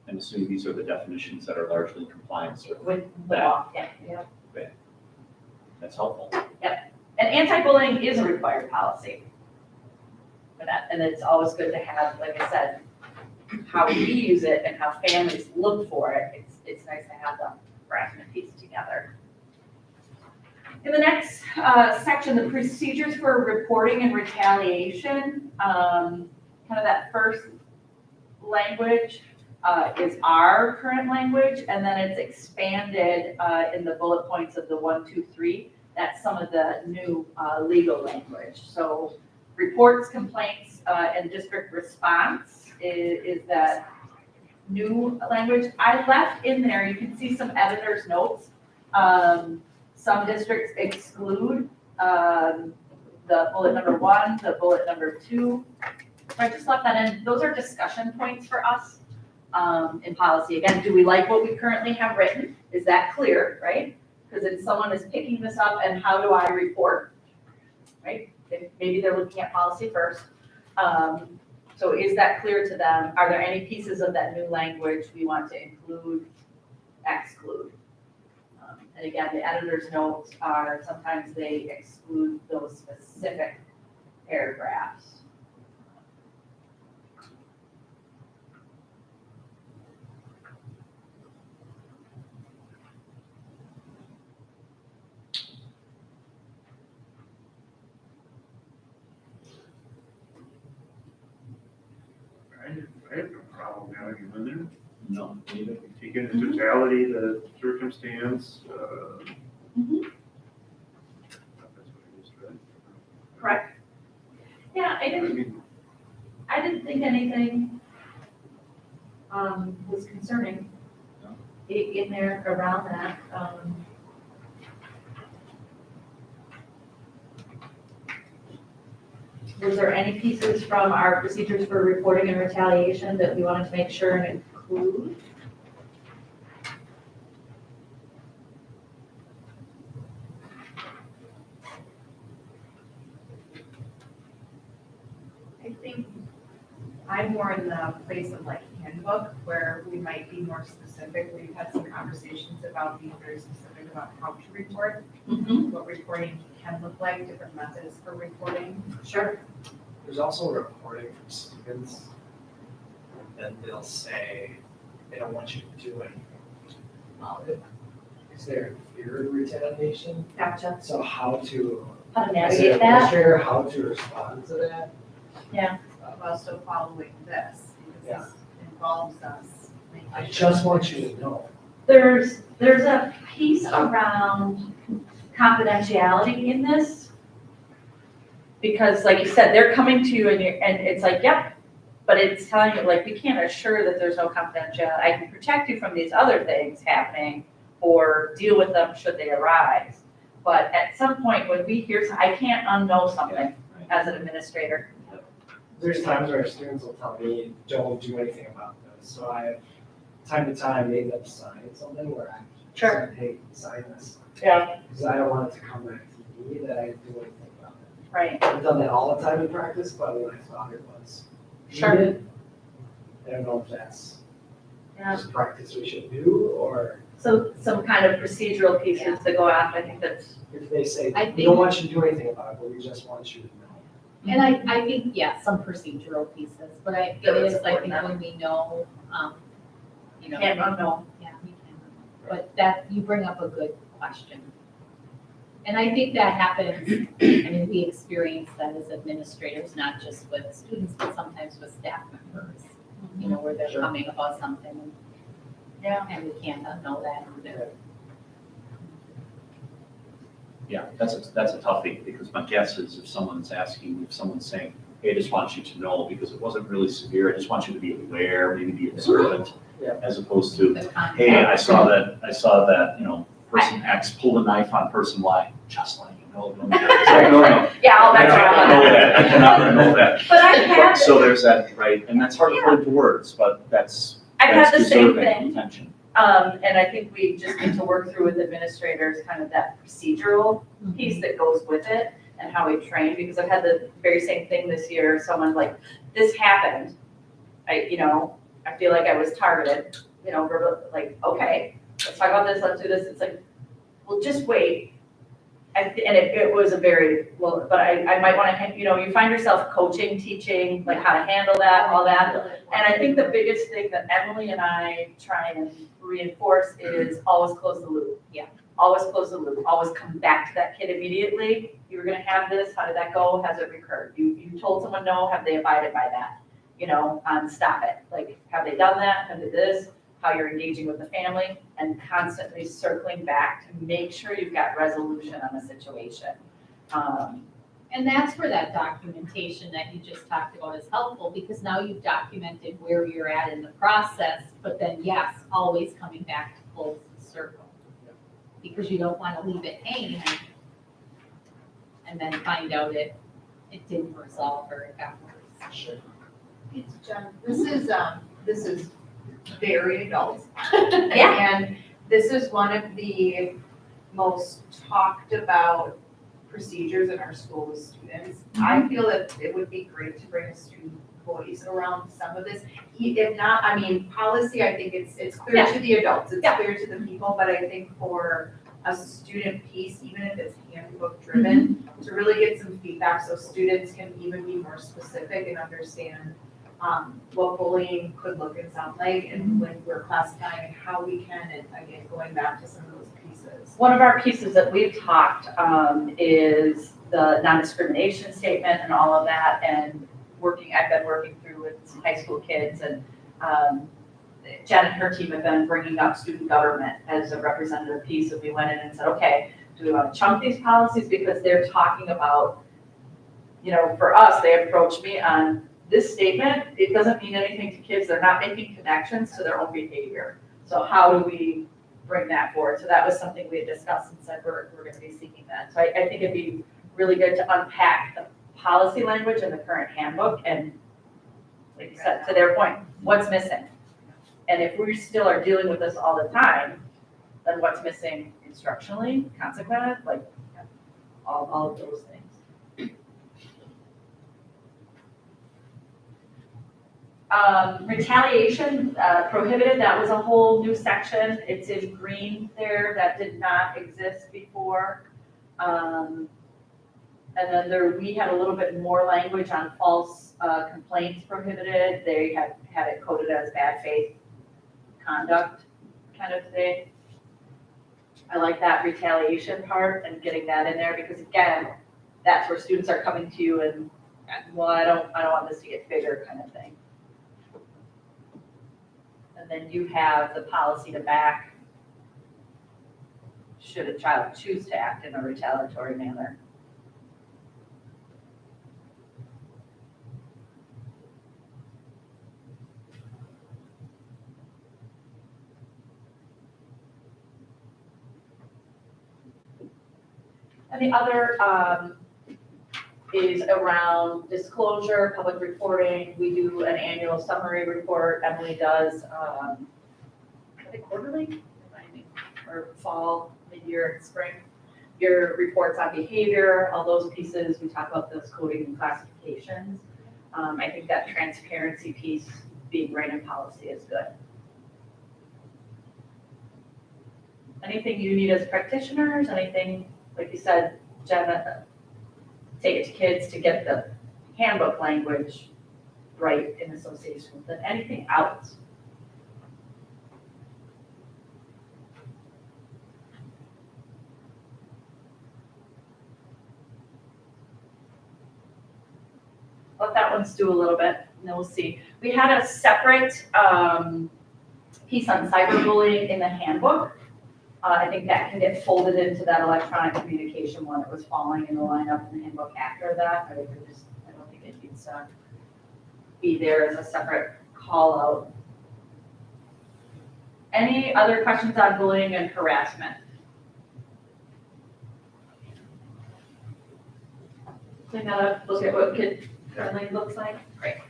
And assuming these are the definitions that are largely in compliance with, with the law, yeah. that's helpful. And anti-bullying is a required policy for that, and it's always good to have, like I said, how we use it and how families look for it. It's nice to have the harassment piece together. In the next section, the procedures for reporting and retaliation, kind of that first language is our current language, and then it's expanded in the bullet points of the 1, 2, 3. That's some of the new legal language. So reports, complaints, and district response is that new language. I left in there, you can see some editor's notes. Some districts exclude the bullet number 1, the bullet number 2. So I just left that in. Those are discussion points for us in policy. Again, do we like what we currently have written? Is that clear, right? Because if someone is picking this up, and how do I report, right? Maybe they're looking at policy first. So is that clear to them? Are there any pieces of that new language we want to include, exclude? And again, the editor's notes are, sometimes they exclude those specific paragraphs. I have no problem having them in there. No, neither. Take into totality the circumstance, Mhm. that's what I just read. Correct. Yeah, I mean, I didn't think anything was concerning No. in there around that. Was there any pieces from our procedures for reporting and retaliation that we wanted to make sure and include? I think I'm more in the place of like handbook where we might be more specific. We've had some conversations about being very specific about how to report, what reporting can look like, different methods for reporting. Sure. There's also reporting from students, and they'll say they don't want you to do anything about it. Is there fear of retaliation? Gotcha. So how to, How to as an navigate that? administrator, how to respond to that? While still following this, because Yeah. this involves us. making I sure just want that you to know. There's a piece around confidentiality in this. Because like you said, they're coming to you and it's like, yep, but it's telling you, like, we can't assure that there's no confidentiality. I can protect you from these other things happening or deal with them should they arise. But at some point when we hear, I can't unknow something as an administrator. There's times where students will tell me, don't do anything about this. So I have, time to time, made them sign something where I said, hey, sign this. Yeah. Because I don't want it to come back to me that I didn't do anything about it. Right. I've done that all the time in practice, but when I thought it was Sure. needed, I don't know if that's Yeah. just practice we should do, or So some kind of procedural pieces to go after, I think that's, if they say, I we think- don't want you to do anything about it, but we just want you to know. And I think, yeah, some procedural pieces, but it is, I think when we know, you know. can't unknown. Yeah, we can. But that, you bring up a good question. And I think that happens, I mean, we experience that as administrators, not just with students, but sometimes with staff members. You know, where they're Sure. coming about something. Yeah. And we can't unknow that either. Yeah, that's a toughie, because my guess is if someone's saying, hey, I just want you to know, because it wasn't really severe, I just want you to be aware, maybe be observant, Yeah. as opposed to, The context. hey, I saw that, person X pulled a knife on person Y, just letting you know. It's like, no. Yeah, all I that's cannot know that, I cannot know that. But I've had, So there's that, right, and that's hard to put into words, but that's I've had the same deserving thing. attention. And I think we just need to work through with administrators, kind of that procedural piece that goes with it and how we train, because I've had the very same thing this year. Someone like, this happened. I feel like I was targeted, like, okay, let's talk about this, let's do this. It's like, well, just wait. And it was a very, well, but I might want to, you find yourself coaching, teaching, like how to handle that, all that. And I think the biggest thing that Emily and I try and reinforce is always close the loop. Yeah. Always close the loop, always come back to that kid immediately. You were gonna have this, how did that go? Has it recurred? You told someone no, have they abided by that? Stop it. Like, have they done that? Have they this? How you're engaging with the family and constantly circling back to make sure you've got resolution on the situation. And that's where that documentation that you just talked about is helpful, because now you've documented where you're at in the process, but then, yes, always coming back to close the circle. Because you don't want to leave it hanging and then find out it didn't resolve or it got worse. Sure. It's Jen, this is very adult. Yeah. And this is one of the most talked about procedures in our school with students. I feel that it would be great to bring a student voice around some of this. If not, policy, I think it's clear to the adults, it's clear to the people, but I think for a student piece, even if it's handbook driven, to really get some feedback so students can even be more specific and understand what bullying could look and sound like, and when we're classifying and how we can, and again, going back to some of those pieces. One of our pieces that we've talked is the non-discrimination statement and all of that, and I've been working through with some high school kids, and Jen and her team have been bringing up student government as a representative piece, and we went in and said, okay, do we want to chunk these policies, because they're talking about, for us, they approached me on this statement, it doesn't mean anything to kids, they're not making connections to their own behavior. So how do we bring that forward? So that was something we had discussed and said we're going to be seeking that. So I think it'd be really good to unpack the policy language in the current handbook and, like you said, to their point, what's missing? And if we still are dealing with this all the time, then what's missing instructionally, consequently, like all of those things. Retaliation prohibited, that was a whole new section. It's in green there, that did not exist before. And then we had a little bit more language on false complaints prohibited. They had it coded as bad faith conduct kind of thing. I like that retaliation part and getting that in there, because again, that's where students are coming to you and, well, I don't want this to get bigger kind of thing. And then you have the policy to back should a child choose to act in a retaliatory manner. And the other is around disclosure, public reporting. We do an annual summary report. Emily does, I think quarterly, or fall, mid-year, and spring. Your reports on behavior, all those pieces, we talk about those coding and classifications. I think that transparency piece being right in policy is good. Anything you need as practitioners, anything, like you said, Jenna, take it to kids to get the handbook language right in association with it, anything else? Let that one stew a little bit, and then we'll see. We had a separate piece on cyberbullying in the handbook. I think that can get folded into that electronic communication one that was falling in the lineup in the handbook after that. I don't think it needs to be there as a separate call out. Any other questions on bullying and harassment? So now look at what kid friendly looks like. Great.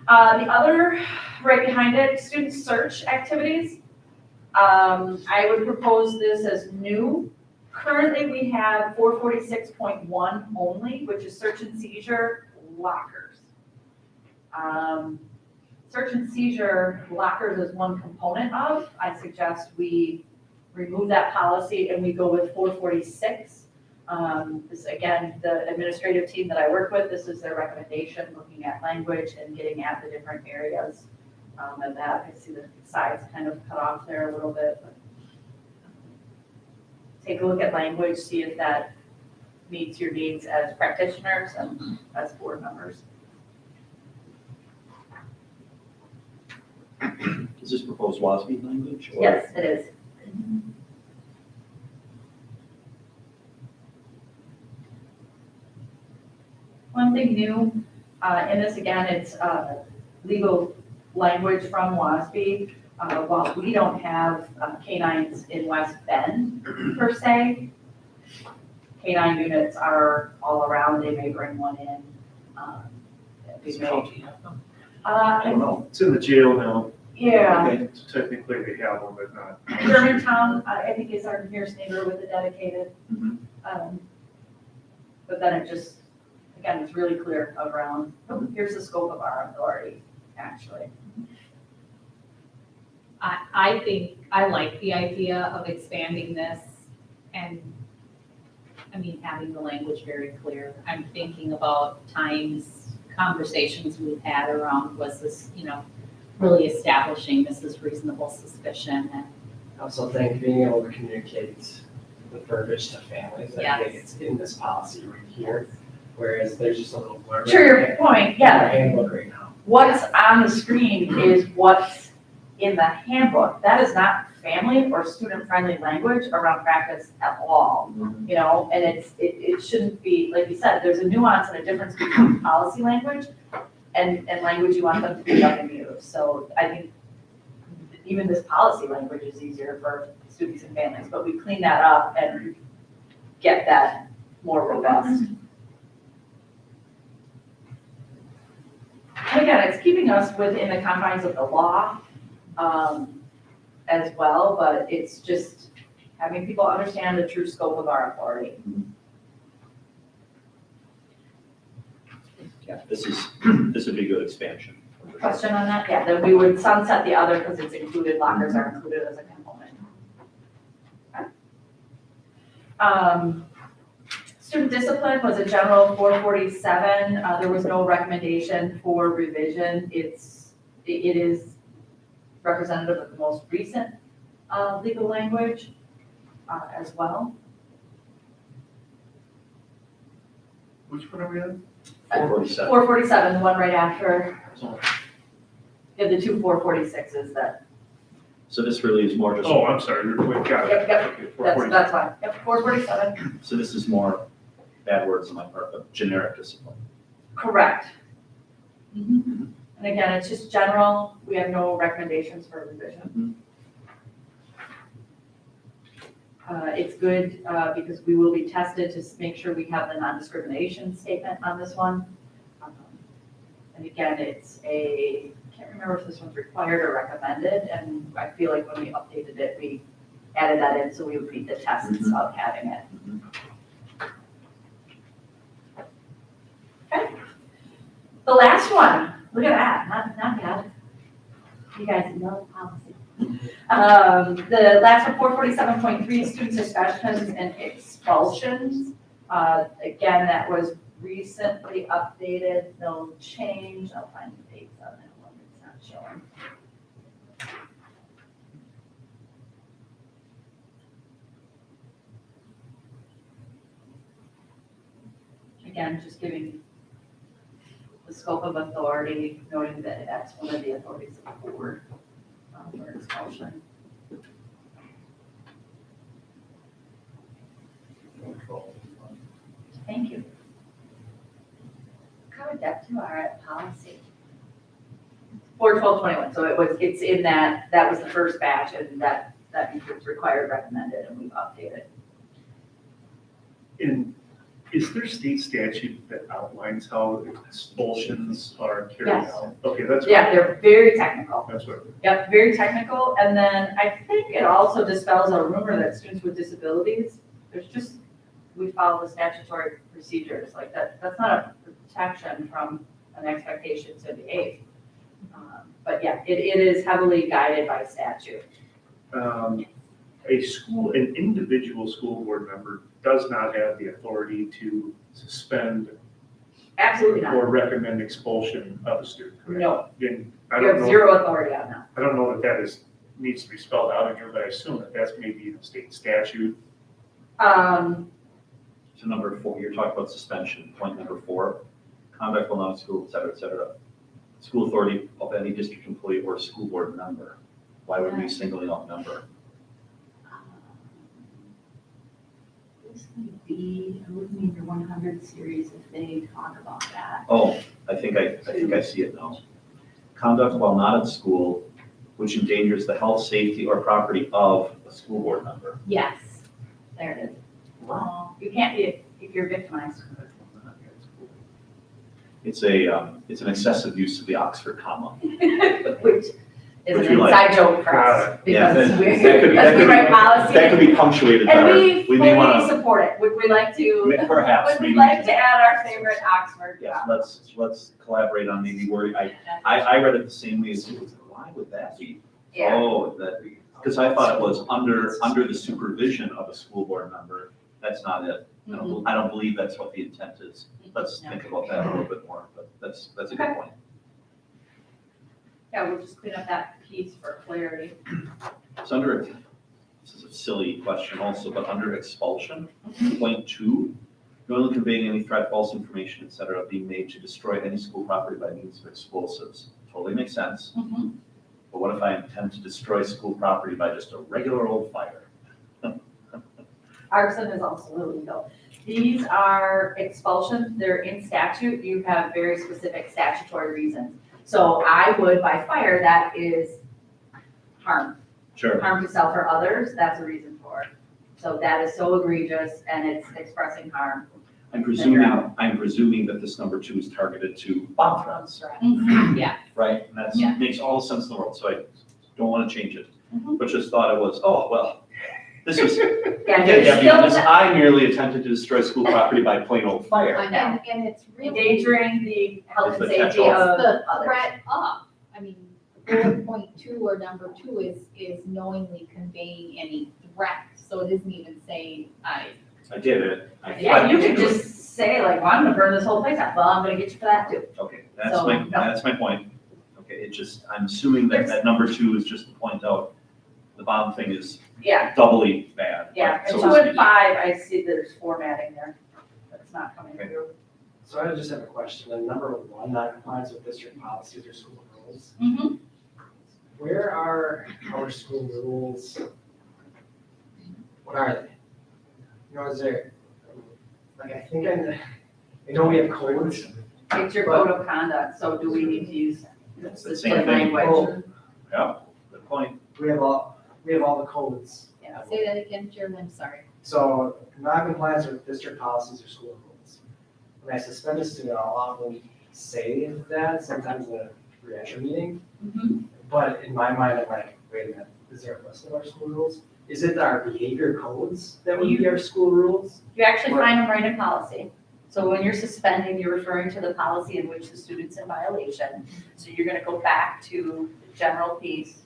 The other, right behind it, student search activities. I would propose this as new. Currently, we have 446.1 only, which is search and seizure lockers. Search and seizure lockers is one component of. I suggest we remove that policy and we go with 446. This, again, the administrative team that I work with, this is their recommendation, looking at language and getting at the different areas of that. I see the sides kind of cut off there a little bit. But take a look at language, see if that meets your needs as practitioners and as board members. Is this proposed WASB language? Or? Yes, it is. One thing new in this, again, it's legal language from WASB. While we don't have canines in West Bend per se, canine units are all around. They may bring one in. I don't know, it's in the jail now. Yeah. Okay, so technically they have one, but not. Germantown, I think is our nearest neighbor with a dedicated. But then it just, again, it's really clear around, oh, here's the scope of our authority, actually. I think, I like the idea of expanding this and, I mean, having the language very clear. I'm thinking about times, conversations we've had around, was this, really establishing this is reasonable suspicion and. I also think being able to communicate the verbiage to families, I think it's in this policy right here, whereas there's just a little blurb. To your point, yeah. In our handbook right now. What's on the screen is what's in the handbook. That is not family or student-friendly language around practice at all, and it shouldn't be, like you said, there's a nuance and a difference between policy language and language you want them to pick up and use. So I think even this policy language is easier for students and families, but we clean that up and get that more robust. And again, it's keeping us within the confines of the law as well, but it's just having people understand the true scope of our authority. Yeah, this would be a good expansion. Question on that? Yeah, then we would sunset the other because it's included, lockers are included as a component. Okay. Student discipline was a general 447. There was no recommendation for revision. It is representative of the most recent legal language as well. Which one are we on? 447. 447, the one right after. Yeah, the two 446s that. So this really is more just. Oh, I'm sorry, we've got it. Yep, Okay, 447. that's fine. Yep, 447. So this is more, bad words on my part, but generic discipline. Correct. And again, it's just general. We have no recommendations for revision. It's good because we will be tested to make sure we have the non-discrimination statement on this one. And again, it's I can't remember if this one's required or recommended, and I feel like when we updated it, we added that in, so we would meet the tests of having it. Okay. The last one, look at that, not bad. You guys know policy. The last one, 447.3, student suspensions and expulsions. Again, that was recently updated, no change. I'll find the dates on that one, it's not showing. Again, just giving the scope of authority, noting that that's one of the authorities of the board for expulsion. Thank you. How adept you are at policy. 4/12/21, so it's in that was the first batch, and that includes required, recommended, and we've updated. And is there state statute that outlines how expulsions are carried Yes. out? Okay, that's. Yeah, they're very technical. That's what. Yep, very technical, and then I think it also dispels a rumor that students with disabilities, we follow the statutory procedures, like that's not a protection from an expectation to behave. But yeah, it is heavily guided by statute. An individual school board member does not have the authority to suspend Absolutely not. or recommend expulsion of a student, correct? No, And I you don't have know, zero authority on that. I don't know that needs to be spelled out in here, but I assume that that's maybe in state statute. So number 4, you're talking about suspension, point number 4, conduct while not in school, et cetera, et cetera. School authority of any district employee or school board member. Why would we singling out member? This would be, I would mean your 100 series if they talk about that. Oh, I think I see it now. Conduct while not at school, which endangers the health, safety, or property of a school board member. Yes, there it is. You can't be, if you're victimized. It's an excessive use of the Oxford comma. Which is an Which we like. inside joke for us, Yeah, because that we could write policy. That could be punctuated And better. we We may fully want support it. Would we like to, perhaps. would we maybe- like to add our favorite Oxford? Yes, let's collaborate on maybe wording. I read it the same way as you. Why would that be? Yeah. Oh, because I thought it was under the supervision of a school board member. That's not it. I don't believe that's what the intent is. Let's think about that a little bit more, but that's a good Okay. point. Yeah, we'll just clean up that piece for clarity. It's this is a silly question also, but under expulsion, point 2, knowingly conveying any threat, false information, et cetera, being made to destroy any school property by means of explosives. Totally makes sense. But what if I intend to destroy school property by just a regular old fire? Arson is also illegal. These are expulsions, they're in statute, you have very specific statutory reasons. So I would, by fire, that is harm, Sure. harm to self or others, that's a reason for it. So that is so egregious and it's expressing harm. I'm presuming that this number 2 is targeted to bomb threats, Yeah. right? And Yeah. that makes all the sense in the world, so I don't want to change it. Mhm. But just thought it was, oh, well, this was, Yeah, yeah, it's Debbie, on this, still I merely attempted to destroy school property by plain old fire. I know. And it's really. endangering the health It's and the safety catch-all. of The others. threat of, I mean, bullet point 2 or number 2 is knowingly conveying any threat. So it isn't even saying, I did it. Yeah, you could just say like, well, I'm gonna burn this whole place up, well, I'm gonna get you for that too. Okay, that's So, my, no. that's my point. Okay, it just, I'm assuming that that number 2 is just to point out the bomb thing is Yeah, doubly bad. yeah, and so 2 to and speak. 5, I see there's formatting there, that's not coming Okay. through. So I just have a question, and number 1, non-compliance with district policies or school rules. Mhm. Where are our school rules? What are they? You know, is there, like, I know we have codes. It's your code of conduct, so do we need to use It's the the same same thing. language? Yeah, good point. We have all the codes. Yeah. Say that again, Jeremy, I'm sorry. So non-compliance with district policies or school rules. When I suspend a student, I'll often say that sometimes in a reentry meeting. But in my mind, I'm like, wait a minute, is there a list of our school rules? Is it our behavior codes that would be our school rules? You actually find them right in policy. So when you're suspending, you're referring to the policy in which the student's in violation. So you're gonna go back to the general piece,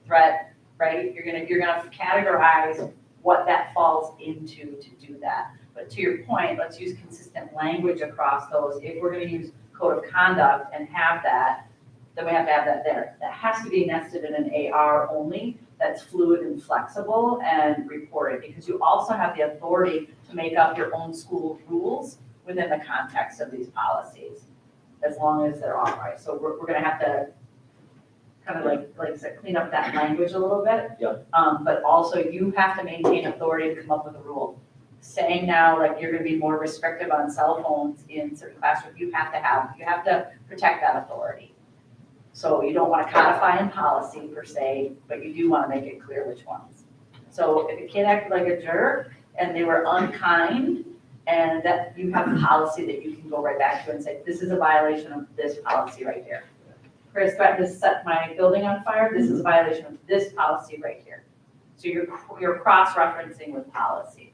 threat, right? You're gonna categorize what that falls into to do that. But to your point, let's use consistent language across those. If we're gonna use code of conduct and have that, then we have to have that there. That has to be nested in an AR only, that's fluid and flexible and reported, because you also have the authority to make up your own school rules within the context of these policies, as long as they're authorized. So we're gonna have to kind of like I said, clean up that language a little bit. Yep. But also you have to maintain authority to come up with a rule. Saying now, like, you're gonna be more restrictive on cell phones in certain classrooms, you have to protect that authority. So you don't wanna codify in policy per se, but you do wanna make it clear which ones. So if a kid acted like a jerk and they were unkind, and that you have a policy that you can go right back to and say, this is a violation of this policy right here. Chris threatened to set my building on fire, this is a violation of this policy right here. So you're cross-referencing with policy,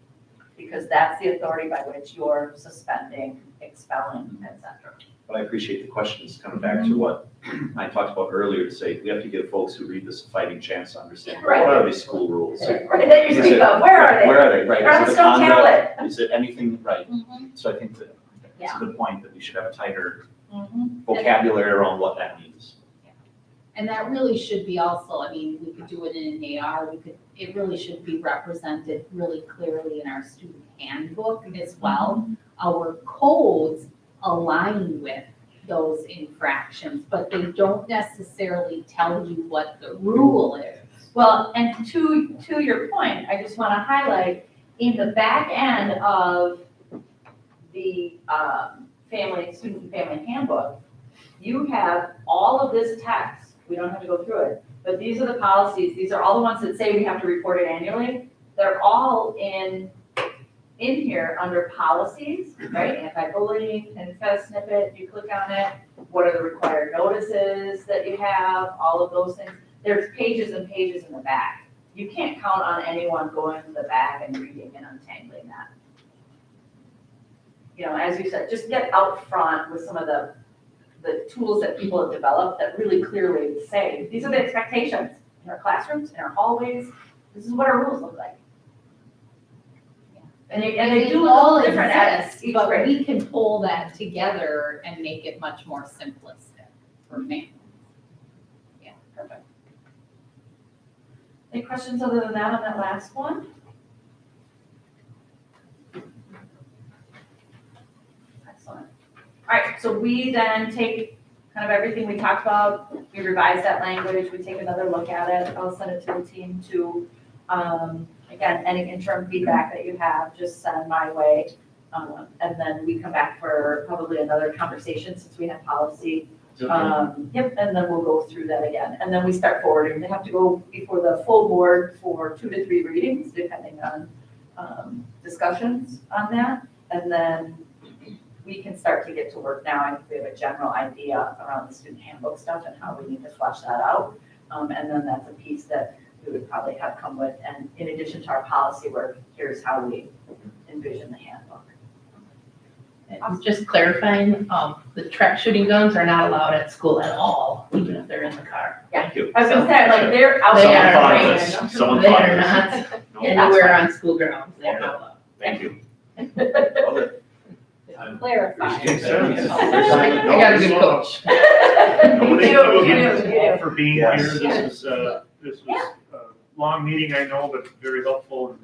because that's the authority by which you're suspending, expelling, et cetera. But I appreciate the questions coming back to what I talked about earlier, to say, we have to give folks who read this a fighting chance to understand, what Right. are these school rules? Right, that you Is speak it- of, where are they? Where are they, right? They're on Is the it stone conduct? tablet. Is it anything, right? Mhm. So I think that that's a good point, that we should have a tighter Mhm. vocabulary around what that means. And that really should be also, I mean, we could do it in an AR, it really should be represented really clearly in our student handbook as well. Our codes align with those infractions, but they don't necessarily tell you what the rule is. Well, and to your point, I just wanna highlight, in the back end of the student and family handbook, you have all of this text, we don't have to go through it, but these are the policies, these are all the ones that say we have to report it annually. They're all in here under policies, right? Anti-bullying, and it's got a snippet, you click on it, what are the required notices that you have, all of those things. There's pages and pages in the back. You can't count on anyone going to the back and reading and untangling that. You know, as you said, just get out front with some of the tools that people have developed that really clearly say, these are the expectations in our classrooms, in our hallways, this is what our rules look like. And they do all look different at exist, each but grade. we can pull that together and make it much more simplistic for families. Perfect. Any questions other than that on that last one? Excellent. All right, so we then take kind of everything we talked about, we revise that language, we take another look at it. I'll send it to the team to, again, any interim feedback that you have, just send my way. And then we come back for probably another conversation since we have policy. Yep, and then we'll go through that again. And then we start forwarding. They have to go before the full board for 2 to 3 readings, depending on discussions on that. And then we can start to get to work now. I think we have a general idea around the student handbook stuff and how we need to flesh that out. And then that's a piece that we would probably have come with. And in addition to our policy work, here's how we envision the handbook. And just clarifying, the track shooting guns are not allowed at school at all, even if they're in the car. Thank you. I was gonna say, like, they're out They Someone there. are thought of right. this. Someone They thought are of this. not No, Yeah, anywhere on school grounds, they are not allowed. Thank you. Clarify. Makes sense. I got a good coach. No, thank you You again do, you do. for being Yes. here. This was a long meeting, I know, but very helpful.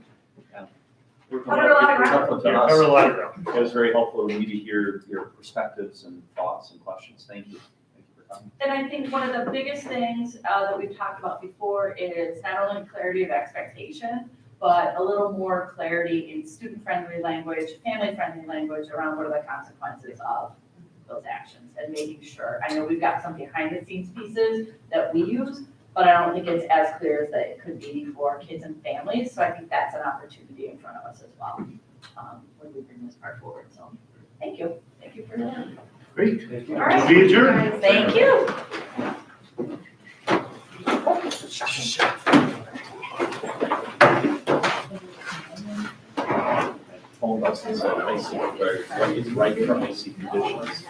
Covered a lot of ground. Helpful to Yeah, us. covered a lot of ground. It was very helpful to me to hear your perspectives and thoughts and questions. Thank you. Thank you for coming. And I think one of the biggest things that we've talked about before is not only clarity of expectation, but a little more clarity in student-friendly language, family-friendly language around what are the consequences of those actions and making sure. I know we've got some behind-the-scenes pieces that we use, but I don't think it's as clear as that it could be for kids and families, so I think that's an opportunity in front of us as well, when we bring this part forward, so, thank you for that. Great. All right. Be adjourned. Thank you. Told us it's icy, right from icy conditions.